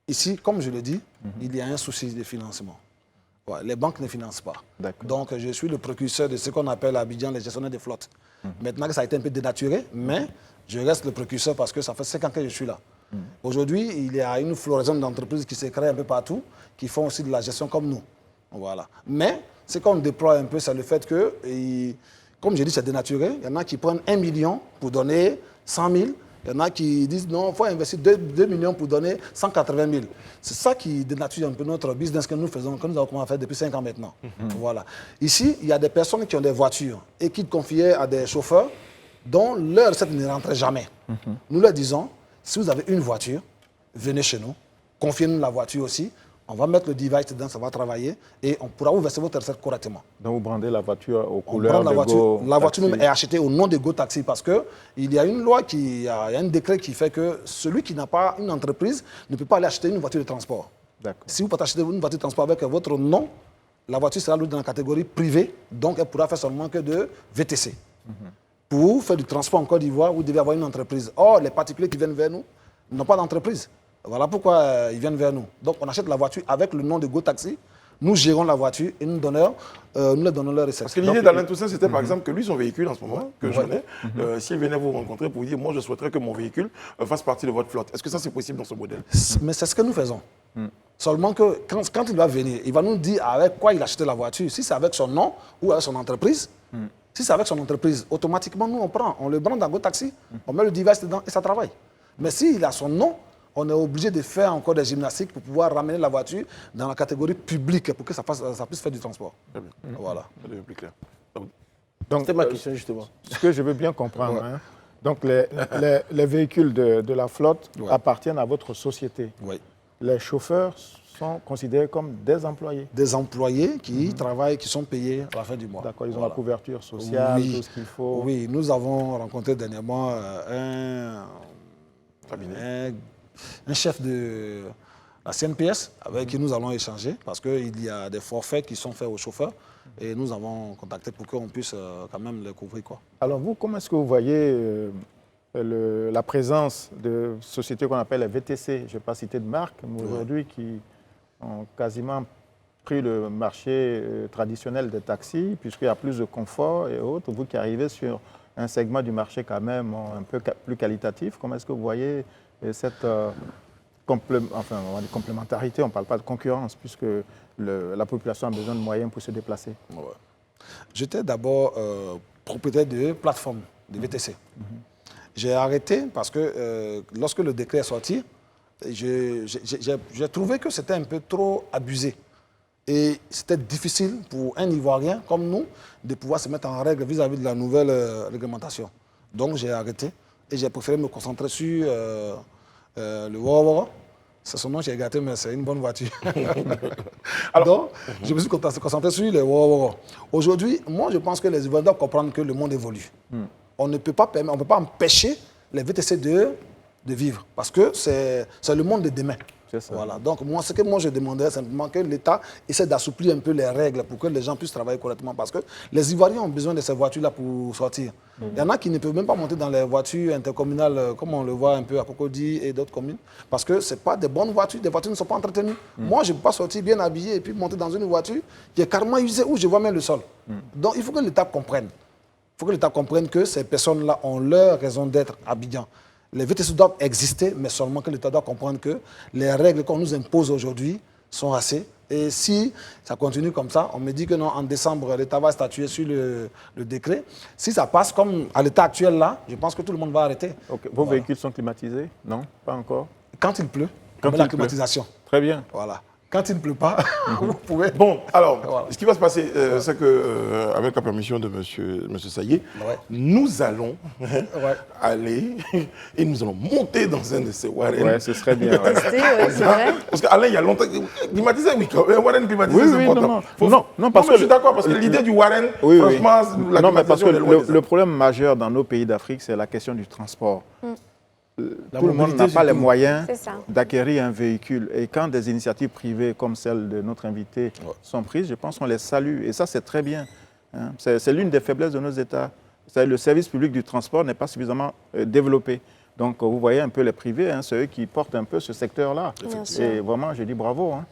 Ici, comme je le dis, il y a un souci de financement. Ouais, les banques ne financent pas. Donc, je suis le précurseur de ce qu'on appelle à Abidjan les gestionnaires de flotte. Maintenant que ça a été un peu dénaturé, mais je reste le précurseur parce que ça fait 5 ans que je suis là. Aujourd'hui, il y a une floraison d'entreprises qui se créent un peu partout, qui font aussi de la gestion comme nous. Voilà. Mais ce qu'on déploie un peu, c'est le fait que, comme je dis, c'est dénaturé. Il y en a qui prennent 1 million pour donner 100 000. Il y en a qui disent non, il faut investir 2 millions pour donner 180 000. C'est ça qui dénature un peu notre business que nous faisons, que nous avons commencé à faire depuis 5 ans maintenant. Voilà. Ici, il y a des personnes qui ont des voitures et qui confiaient à des chauffeurs dont leur recette ne rentrait jamais. Nous leur disons, si vous avez une voiture, venez chez nous, confiez-nous la voiture aussi. On va mettre le device dedans, ça va travailler et on pourra vous verser votre recette correctement. Donc vous brandez la voiture aux couleurs de Go. La voiture même est achetée au nom de Go Taxi parce qu'il y a une loi, il y a un décret qui fait que celui qui n'a pas une entreprise ne peut pas aller acheter une voiture de transport. Si vous pouvez acheter une voiture de transport avec votre nom, la voiture sera dans la catégorie privée, donc elle pourra faire seulement que de VTC. Pour faire du transport en Côte d'Ivoire, vous devez avoir une entreprise. Or, les particuliers qui viennent vers nous n'ont pas d'entreprise. Voilà pourquoi ils viennent vers nous. Donc, on achète la voiture avec le nom de Go Taxi. Nous gérons la voiture et nous leur donnons leur recette. Parce que l'idée d'Alain Toussaint, c'était par exemple que lui, son véhicule en ce moment, que je connais, s'il venait vous rencontrer pour vous dire, moi, je souhaiterais que mon véhicule fasse partie de votre flotte. Est-ce que ça, c'est possible dans ce modèle? Mais c'est ce que nous faisons. Seulement que quand il va venir, il va nous dire avec quoi il a acheté la voiture. Si c'est avec son nom ou avec son entreprise, si c'est avec son entreprise, automatiquement, nous, on le brande dans Go Taxi, on met le device dedans et ça travaille. Mais s'il a son nom, on est obligé de faire encore des gymnastiques pour pouvoir ramener la voiture dans la catégorie publique pour que ça puisse faire du transport. Voilà. Plus clair. Donc, c'était ma question, justement. Ce que je veux bien comprendre, donc les véhicules de la flotte appartiennent à votre société. Les chauffeurs sont considérés comme des employés. Des employés qui travaillent, qui sont payés à la fin du mois. D'accord, ils ont la couverture sociale, tout ce qu'il faut. Oui, nous avons rencontré dernièrement un chef de la CNPS avec qui nous allons échanger parce qu'il y a des forfaits qui sont faits aux chauffeurs et nous avons contacté pour qu'on puisse quand même les couvrir. Alors vous, comment est-ce que vous voyez la présence de sociétés qu'on appelle les VTC, je ne vais pas citer de marque, mais aujourd'hui qui ont quasiment pris le marché traditionnel des taxis puisqu'il y a plus de confort et autres, vous qui arrivez sur un segment du marché quand même un peu plus qualitatif, comment est-ce que vous voyez cette complémentarité, on ne parle pas de concurrence, puisque la population a besoin de moyens pour se déplacer? J'étais d'abord propriétaire de plateforme de VTC. J'ai arrêté parce que lorsque le décret est sorti, j'ai trouvé que c'était un peu trop abusé. Et c'était difficile pour un Ivoirien comme nous de pouvoir se mettre en règle vis-à-vis de la nouvelle réglementation. Donc j'ai arrêté et j'ai préféré me concentrer sur le Wawara. C'est son nom, j'ai gâté, mais c'est une bonne voiture. Donc, je me suis concentré sur le Wawara. Aujourd'hui, moi, je pense que les Ivoiriens doivent comprendre que le monde évolue. On ne peut pas empêcher les VTC de vivre, parce que c'est le monde de demain. Voilà. Donc, ce que je demandais, c'est simplement que l'État essaie d'assouplir un peu les règles pour que les gens puissent travailler correctement, parce que les Ivoiriens ont besoin de ces voitures-là pour sortir. Il y en a qui ne peuvent même pas monter dans les voitures intercommunales, comme on le voit un peu à Cocody et d'autres communes, parce que ce n'est pas des bonnes voitures, des voitures ne sont pas entretenues. Moi, je ne peux pas sortir bien habillé et puis monter dans une voiture qui est carrément usée où je vois même le sol. Donc, il faut que l'État comprenne. Il faut que l'État comprenne que ces personnes-là ont leur raison d'être à Abidjan. Les VTC doivent exister, mais seulement que l'État doit comprendre que les règles qu'on nous impose aujourd'hui sont assez. Et si ça continue comme ça, on me dit que non, en décembre, l'État va statuer sur le décret. Si ça passe comme à l'état actuel là, je pense que tout le monde va arrêter. Vos véhicules sont climatisés? Non, pas encore. Quand il pleut, on met la climatisation. Très bien. Voilà. Quand il ne pleut pas, vous pouvez... Bon, alors, ce qui va se passer, c'est que, avec la permission de monsieur Sayé, nous allons aller et nous allons monter dans un de ces warren. Ouais, ce serait bien. C'est vrai. Parce qu'Alain, il y a longtemps, climatisé, oui, un warren climatisé, c'est important. Non, parce que je suis d'accord, parce que l'idée du warren, franchement, la climatisation, elle est loin de ça. Le problème majeur dans nos pays d'Afrique, c'est la question du transport. Tout le monde n'a pas les moyens d'acquérir un véhicule. Et quand des initiatives privées comme celle de notre invité sont prises, je pense qu'on les salue. Et ça, c'est très bien. Hein. C'est l'une des faiblesses de nos États. Le service public du transport n'est pas suffisamment développé. Donc, vous voyez un peu les privés, hein, c'est eux qui portent un peu ce secteur-là. Et vraiment, je dis bravo. Hein.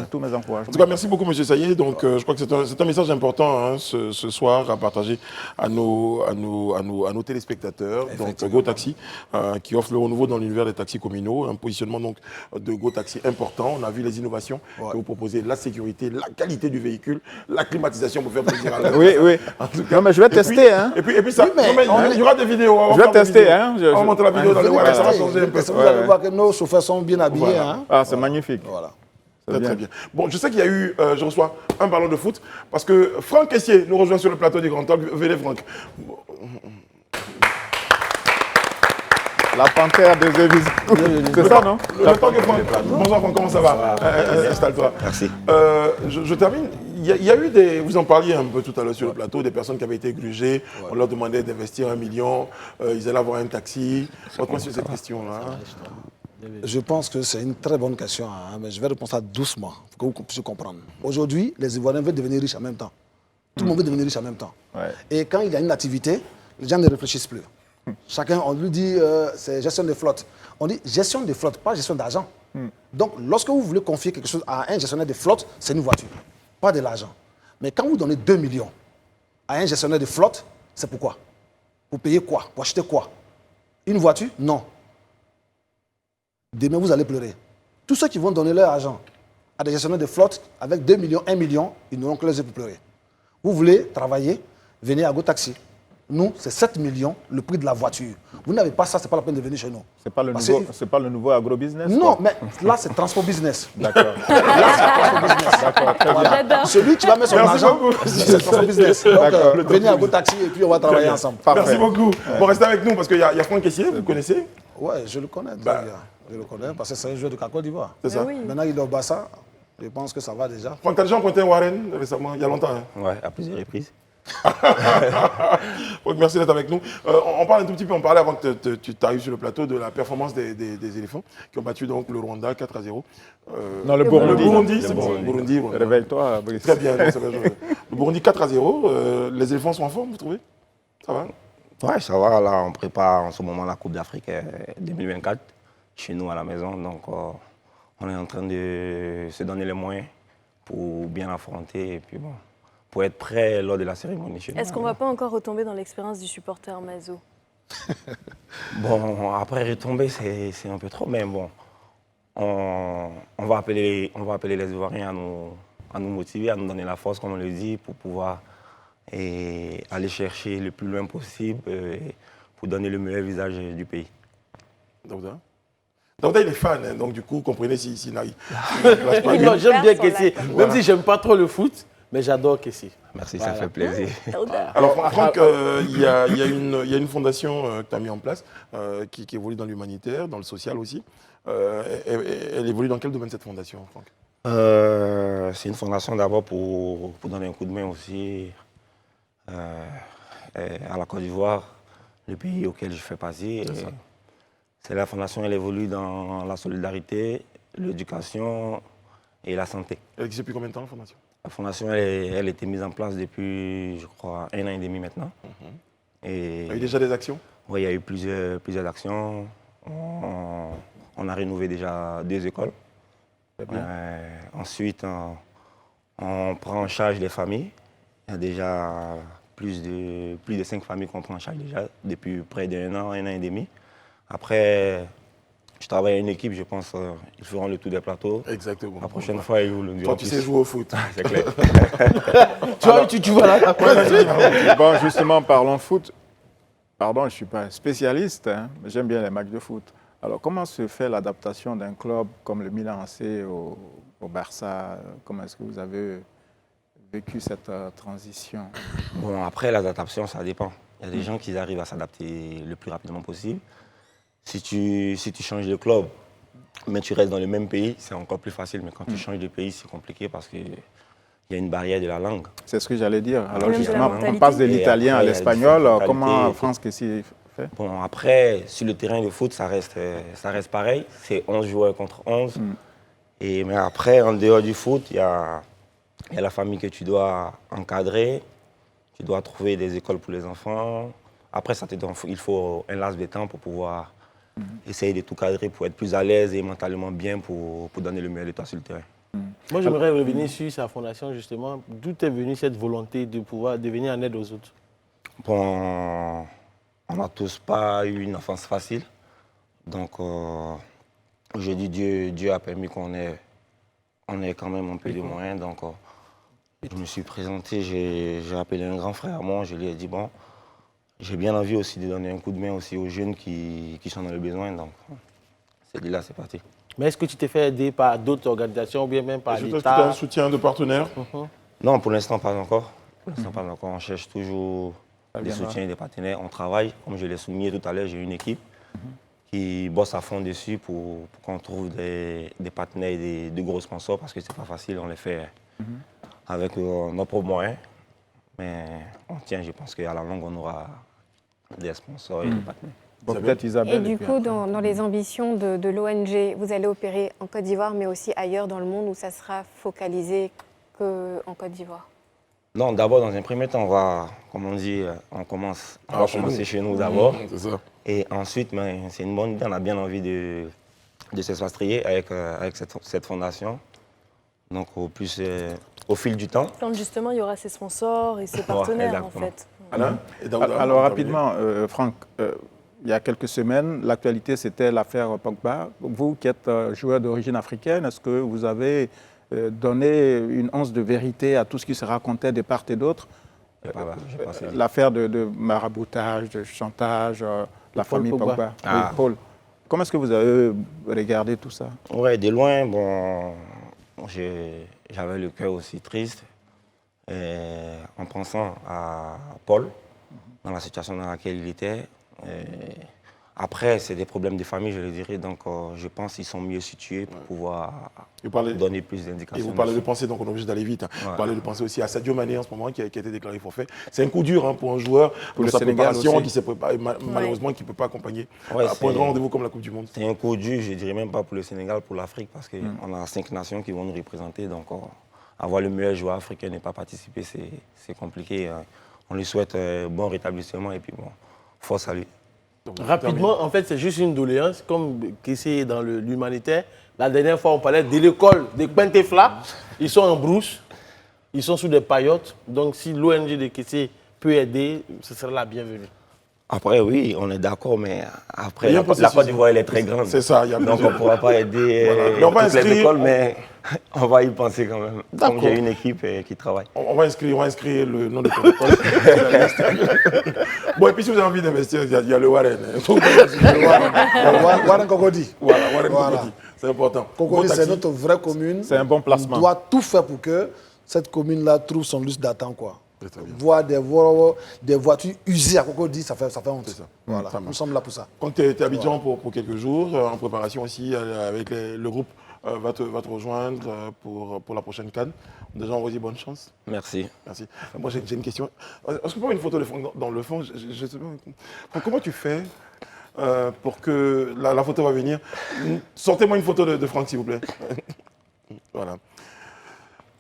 Tous mes encouragements. En tout cas, merci beaucoup, M. Sayé. Donc, je crois que c'est un message important ce soir à partager à nos téléspectateurs. Donc, GoTaxi, qui offre le renouveau dans l'univers des taxis communaux, un positionnement donc, de GoTaxi important. On a vu les innovations que vous proposez, la sécurité, la qualité du véhicule, la climatisation pour faire plaisir à l'œil. Oui. En tout cas, non, mais je vais tester. Et puis ça, il y aura des vidéos. Je vais tester. Hein, on va montrer la vidéo dans les warren, ça va changer un peu. Vous allez voir que nos chauffeurs sont bien habillés. Hein. Ah, c'est magnifique. Voilà. Très bien. Bon, je sais qu'il y a eu, je reçois un ballon de foot, parce que Franck Essier nous rejoint sur le plateau du Grand Talk. Venez, Franck. La panthère des évises. C'est ça, non? Le temps que Franck. Bonsoir, Franck, comment ça va? Installe-toi. Merci. Je termine. Il y a eu des, vous en parliez un peu tout à l'heure sur le plateau, des personnes qui avaient été grugées. On leur demandait d'investir 1 million. Ils allaient avoir un taxi. Votre point sur cette question-là? Je pense que c'est une très bonne question, hein, mais je vais répondre ça doucement, pour que vous puissiez comprendre. Aujourd'hui, les Ivoiriens veulent devenir riches en même temps. Tout le monde veut devenir riche en même temps. Et quand il y a une activité, les gens ne réfléchissent plus. Chacun, on lui dit, c'est gestion de flotte. On dit gestion de flotte, pas gestion d'argent. Donc, lorsque vous voulez confier quelque chose à un gestionnaire de flotte, c'est une voiture, pas de l'argent. Mais quand vous donnez 2 millions à un gestionnaire de flotte, c'est pourquoi? Pour payer quoi? Pour acheter quoi? Une voiture? Non. Demain, vous allez pleurer. Tous ceux qui vont donner leur argent à des gestionnaires de flotte avec 2 millions, 1 million, ils n'auront que les yeux pour pleurer. Vous voulez travailler, venez à GoTaxi. Nous, c'est 7 millions le prix de la voiture. Vous n'avez pas ça, ce n'est pas la peine de venir chez nous. Ce n'est pas le nouveau agro-business? Non, mais là, c'est transport business. D'accord. Là, c'est transport business. D'accord, très bien. Celui qui va mettre son argent, c'est transport business. Donc, venez à GoTaxi et puis on va travailler ensemble. Merci beaucoup. Bon, restez avec nous parce qu'il y a Franck Essier, vous le connaissez? Oui, je le connais. Je le connais parce que c'est un joueur de Côte d'Ivoire. C'est ça. Maintenant, il est au Barça. Je pense que ça va déjà. Franck, tu as déjà rencontré Warren récemment, il y a longtemps. Hein? Oui, à plusieurs reprises. Donc, merci d'être avec nous. On parle un tout petit peu, on parlait avant que tu arrives sur le plateau de la performance des éléphants qui ont battu donc le Rwanda 4-0. Non, le Burundi. Le Burundi, c'est bon. Burundi. Réveille-toi, Brice. Très bien. Le Burundi 4-0. Les éléphants sont en forme, vous trouvez? Ça va? Oui, ça va. Là, on prépare en ce moment la Coupe d'Afrique 2024 chez nous à la maison. Donc, on est en train de se donner les moyens pour bien affronter et puis bon, pour être prêt lors de la cérémonie chez nous. Est-ce qu'on ne va pas encore retomber dans l'expérience du supporter Mazo? Bon, après retomber, c'est un peu trop, mais bon, on va appeler les Ivoiriens à nous motiver, à nous donner la force, comme on le dit, pour pouvoir aller chercher le plus loin possible pour donner le meilleur visage du pays. Daouda, il est fan, hein, donc du coup, comprenez s'il n'arrive. J'aime bien Kessie, même si je n'aime pas trop le foot, mais j'adore Kessie. Merci, ça fait plaisir. Alors Franck, il y a une fondation que tu as mis en place qui évolue dans l'humanitaire, dans le social aussi. Elle évolue dans quel domaine cette fondation, Franck? C'est une fondation d'abord pour donner un coup de main aussi à la Côte d'Ivoire, le pays auquel je fais partie. C'est la fondation, elle évolue dans la solidarité, l'éducation et la santé. Elle existe depuis combien de temps, la fondation? La fondation, elle a été mise en place depuis, je crois, 1 an et demi maintenant. Et il y a eu déjà des actions? Oui, il y a eu plusieurs actions. On a rénové déjà 2 écoles. Ensuite, on prend en charge les familles. Il y a déjà plus de 5 familles qu'on prend en charge déjà depuis près d'1 an et demi. Après, je travaille à une équipe, je pense ils feront le tour des plateaux. Exactement. La prochaine fois, ils vous le diront. Toi, tu sais jouer au foot. C'est clair. Tu vas là. Bon, justement, parlons foot. Pardon, je ne suis pas un spécialiste, hein, mais j'aime bien les matchs de foot. Alors, comment se fait l'adaptation d'un club comme le Milan AC au Barça? Comment est-ce que vous avez vécu cette transition? Bon, après, l'adaptation, ça dépend. Il y a des gens qui arrivent à s'adapter le plus rapidement possible. Si tu changes de club, mais tu restes dans le même pays, c'est encore plus facile. Mais quand tu changes de pays, c'est compliqué parce qu'il y a une barrière de la langue. C'est ce que j'allais dire. Alors justement, on passe de l'italien à l'espagnol. Comment France Kessie fait? Bon, après, sur le terrain de foot, ça reste pareil. C'est 11 joueurs contre 11. Mais après, en dehors du foot, il y a la famille que tu dois encadrer. Tu dois trouver des écoles pour les enfants. Après, il faut un laps de temps pour pouvoir essayer de tout cadrer, pour être plus à l'aise et mentalement bien pour donner le meilleur de toi sur le terrain. Moi, j'aimerais revenir sur sa fondation, justement. D'où est venue cette volonté de pouvoir devenir en aide aux autres? Bon, on n'a tous pas eu une enfance facile. Donc, aujourd'hui, Dieu a permis qu'on ait quand même un peu de moyens. Donc, je me suis présenté, j'ai appelé un grand frère à moi, je lui ai dit, bon, j'ai bien envie aussi de donner un coup de main aussi aux jeunes qui sont dans le besoin. Donc, c'est de là, c'est parti. Mais est-ce que tu t'es fait aider par d'autres organisations ou bien même par l'État? Est-ce que tu as un soutien de partenaires? Non, pour l'instant, pas encore. Pour l'instant, pas encore. On cherche toujours des soutiens et des partenaires. On travaille. Comme je l'ai souligné tout à l'heure, j'ai une équipe qui bosse à fond dessus pour qu'on trouve des partenaires et de gros sponsors parce que c'est pas facile. On les fait avec nos propres moyens. Mais on tient, je pense qu'à la longue, on aura des sponsors et des partenaires. Bon, peut-être Isabelle. Et du coup, dans les ambitions de l'ONG, vous allez opérer en Côte d'Ivoire, mais aussi ailleurs dans le monde où ça sera focalisé qu'en Côte d'Ivoire? Non, d'abord, dans un premier temps, on va, comme on dit, on va commencer chez nous d'abord. Et ensuite, c'est une bonne idée, on a bien envie de s'expatrier avec cette fondation. Donc, au fil du temps. Quand justement, il y aura ses sponsors et ses partenaires, en fait. Alain? Alors, rapidement, Franck, il y a quelques semaines, l'actualité, c'était l'affaire Pogba. Vous qui êtes joueur d'origine africaine, est-ce que vous avez donné une once de vérité à tout ce qui se racontait de part et d'autre? L'affaire de maraboutage, de chantage, la famille Pogba. Oui, Paul. Comment est-ce que vous avez regardé tout ça? Oui, de loin, bon, j'avais le cœur aussi triste en pensant à Paul, dans la situation dans laquelle il était. Après, c'est des problèmes de famille, je le dirais, donc je pense qu'ils sont mieux situés pour pouvoir donner plus d'indications. Et vous parlez de pensée, donc on est obligé d'aller vite. Vous parlez de pensée aussi à Sadio Mané en ce moment, qui a été déclaré forfait. C'est un coup dur pour un joueur, pour sa préparation, qui s'est préparé, malheureusement, qui ne peut pas accompagner pour un grand rendez-vous comme la Coupe du Monde. C'est un coup dur, je ne dirais même pas pour le Sénégal, pour l'Afrique, parce qu'on a 5 nations qui vont nous représenter, donc avoir le meilleur joueur africain et ne pas participer, c'est compliqué. On lui souhaite bon rétablissement et puis bon, force à lui. Rapidement, en fait, c'est juste une doléance, comme Kessie est dans l'humanitaire. La dernière fois, on parlait de l'école des Pentefla. Ils sont en brousse, ils sont sous des paillotes. Donc, si l'ONG de Kessie peut aider, ce serait la bienvenue. Après, oui, on est d'accord, mais après, la Côte d'Ivoire, elle est très grande. C'est ça, il y a donc, on ne pourra pas aider toutes les écoles, mais on va y penser quand même. Donc, j'ai une équipe qui travaille. On va inscrire le nom de ton école. Bon, et puis si vous avez envie d'investir, il y a le Warren. Warren Cocody. Voilà, Warren Cocody. C'est important. Cocody, c'est notre vraie commune. C'est un bon placement. On doit tout faire pour que cette commune-là trouve son lustre d'attente, quoi. Voir des voitures usées à Cocody, ça fait honte. Voilà. Nous sommes là pour ça. Quand tu es à Abidjan pour quelques jours, en préparation aussi avec le groupe va te rejoindre pour la prochaine CAN. Déjà, on vous dit bonne chance. Merci. Merci. Moi, j'ai une question. Est-ce qu'on peut avoir une photo de Franck dans le fond? Je sais pas. Comment tu fais pour que la photo va venir? Sortez-moi une photo de Franck, s'il vous plaît. Voilà.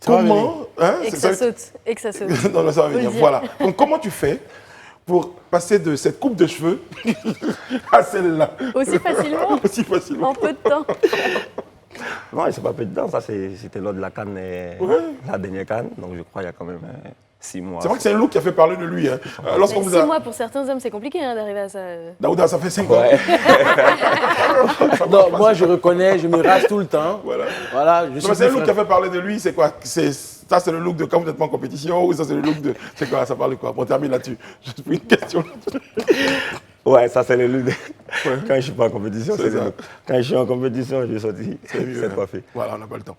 Comment et que ça saute. Et que ça saute. Non, ça va venir. Voilà. Donc, comment tu fais pour passer de cette coupe de cheveux à celle-là? Aussi facilement. Aussi facilement. En peu de temps. Non, c'est pas peu de temps. Ça, c'était lors de la CAN, la dernière CAN. Donc, je crois qu'il y a quand même 6 mois. C'est vrai que c'est un look qui a fait parler de lui. Hein. 6 mois pour certains hommes, c'est compliqué d'arriver à ça. Daouda, ça fait 5 ans. Non, moi je reconnais, je me rase tout le temps. Voilà. C'est un look qui a fait parler de lui, c'est quoi? Ça, c'est le look de quand vous n'êtes pas en compétition ou ça, c'est le look de. C'est quoi? Ça parle de quoi? On termine là-dessus. Je te pose une question. Ouais, ça c'est le lutte. Quand je suis pas en compétition, c'est ça. Quand je suis en compétition, je sorti. C'est pas fait. Voilà, on n'a pas le temps.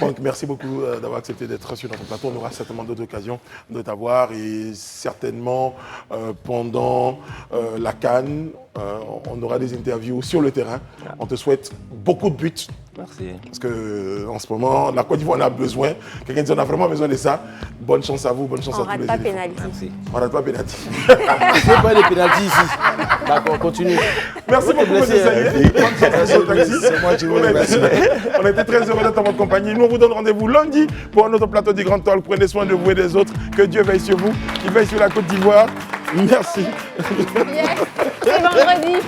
Donc, merci beaucoup d'avoir accepté d'être sur notre plateau. On aura certainement d'autres occasions de t'avoir et certainement pendant la CAN, on aura des interviews sur le terrain. On te souhaite beaucoup de buts. Merci. Parce qu'en ce moment, la Côte d'Ivoire en a besoin. Quelqu'un dit on a vraiment besoin de ça. Bonne chance à vous, bonne chance à tous les éléphants. Pénalty. On rate pas pénalty. C'est pas des pénaltys ici. D'accord, continue. Merci beaucoup, M. Saïd. Bonne chance au taxi. C'est moi qui vous remercie. On a été très heureux d'être en votre compagnie. Nous, on vous donne rendez-vous lundi pour un autre plateau du Grand Talk. Prenez soin de vous et des autres. Que Dieu veille sur vous, qu'il veille sur la Côte d'Ivoire. Merci. Yes. C'est vendredi.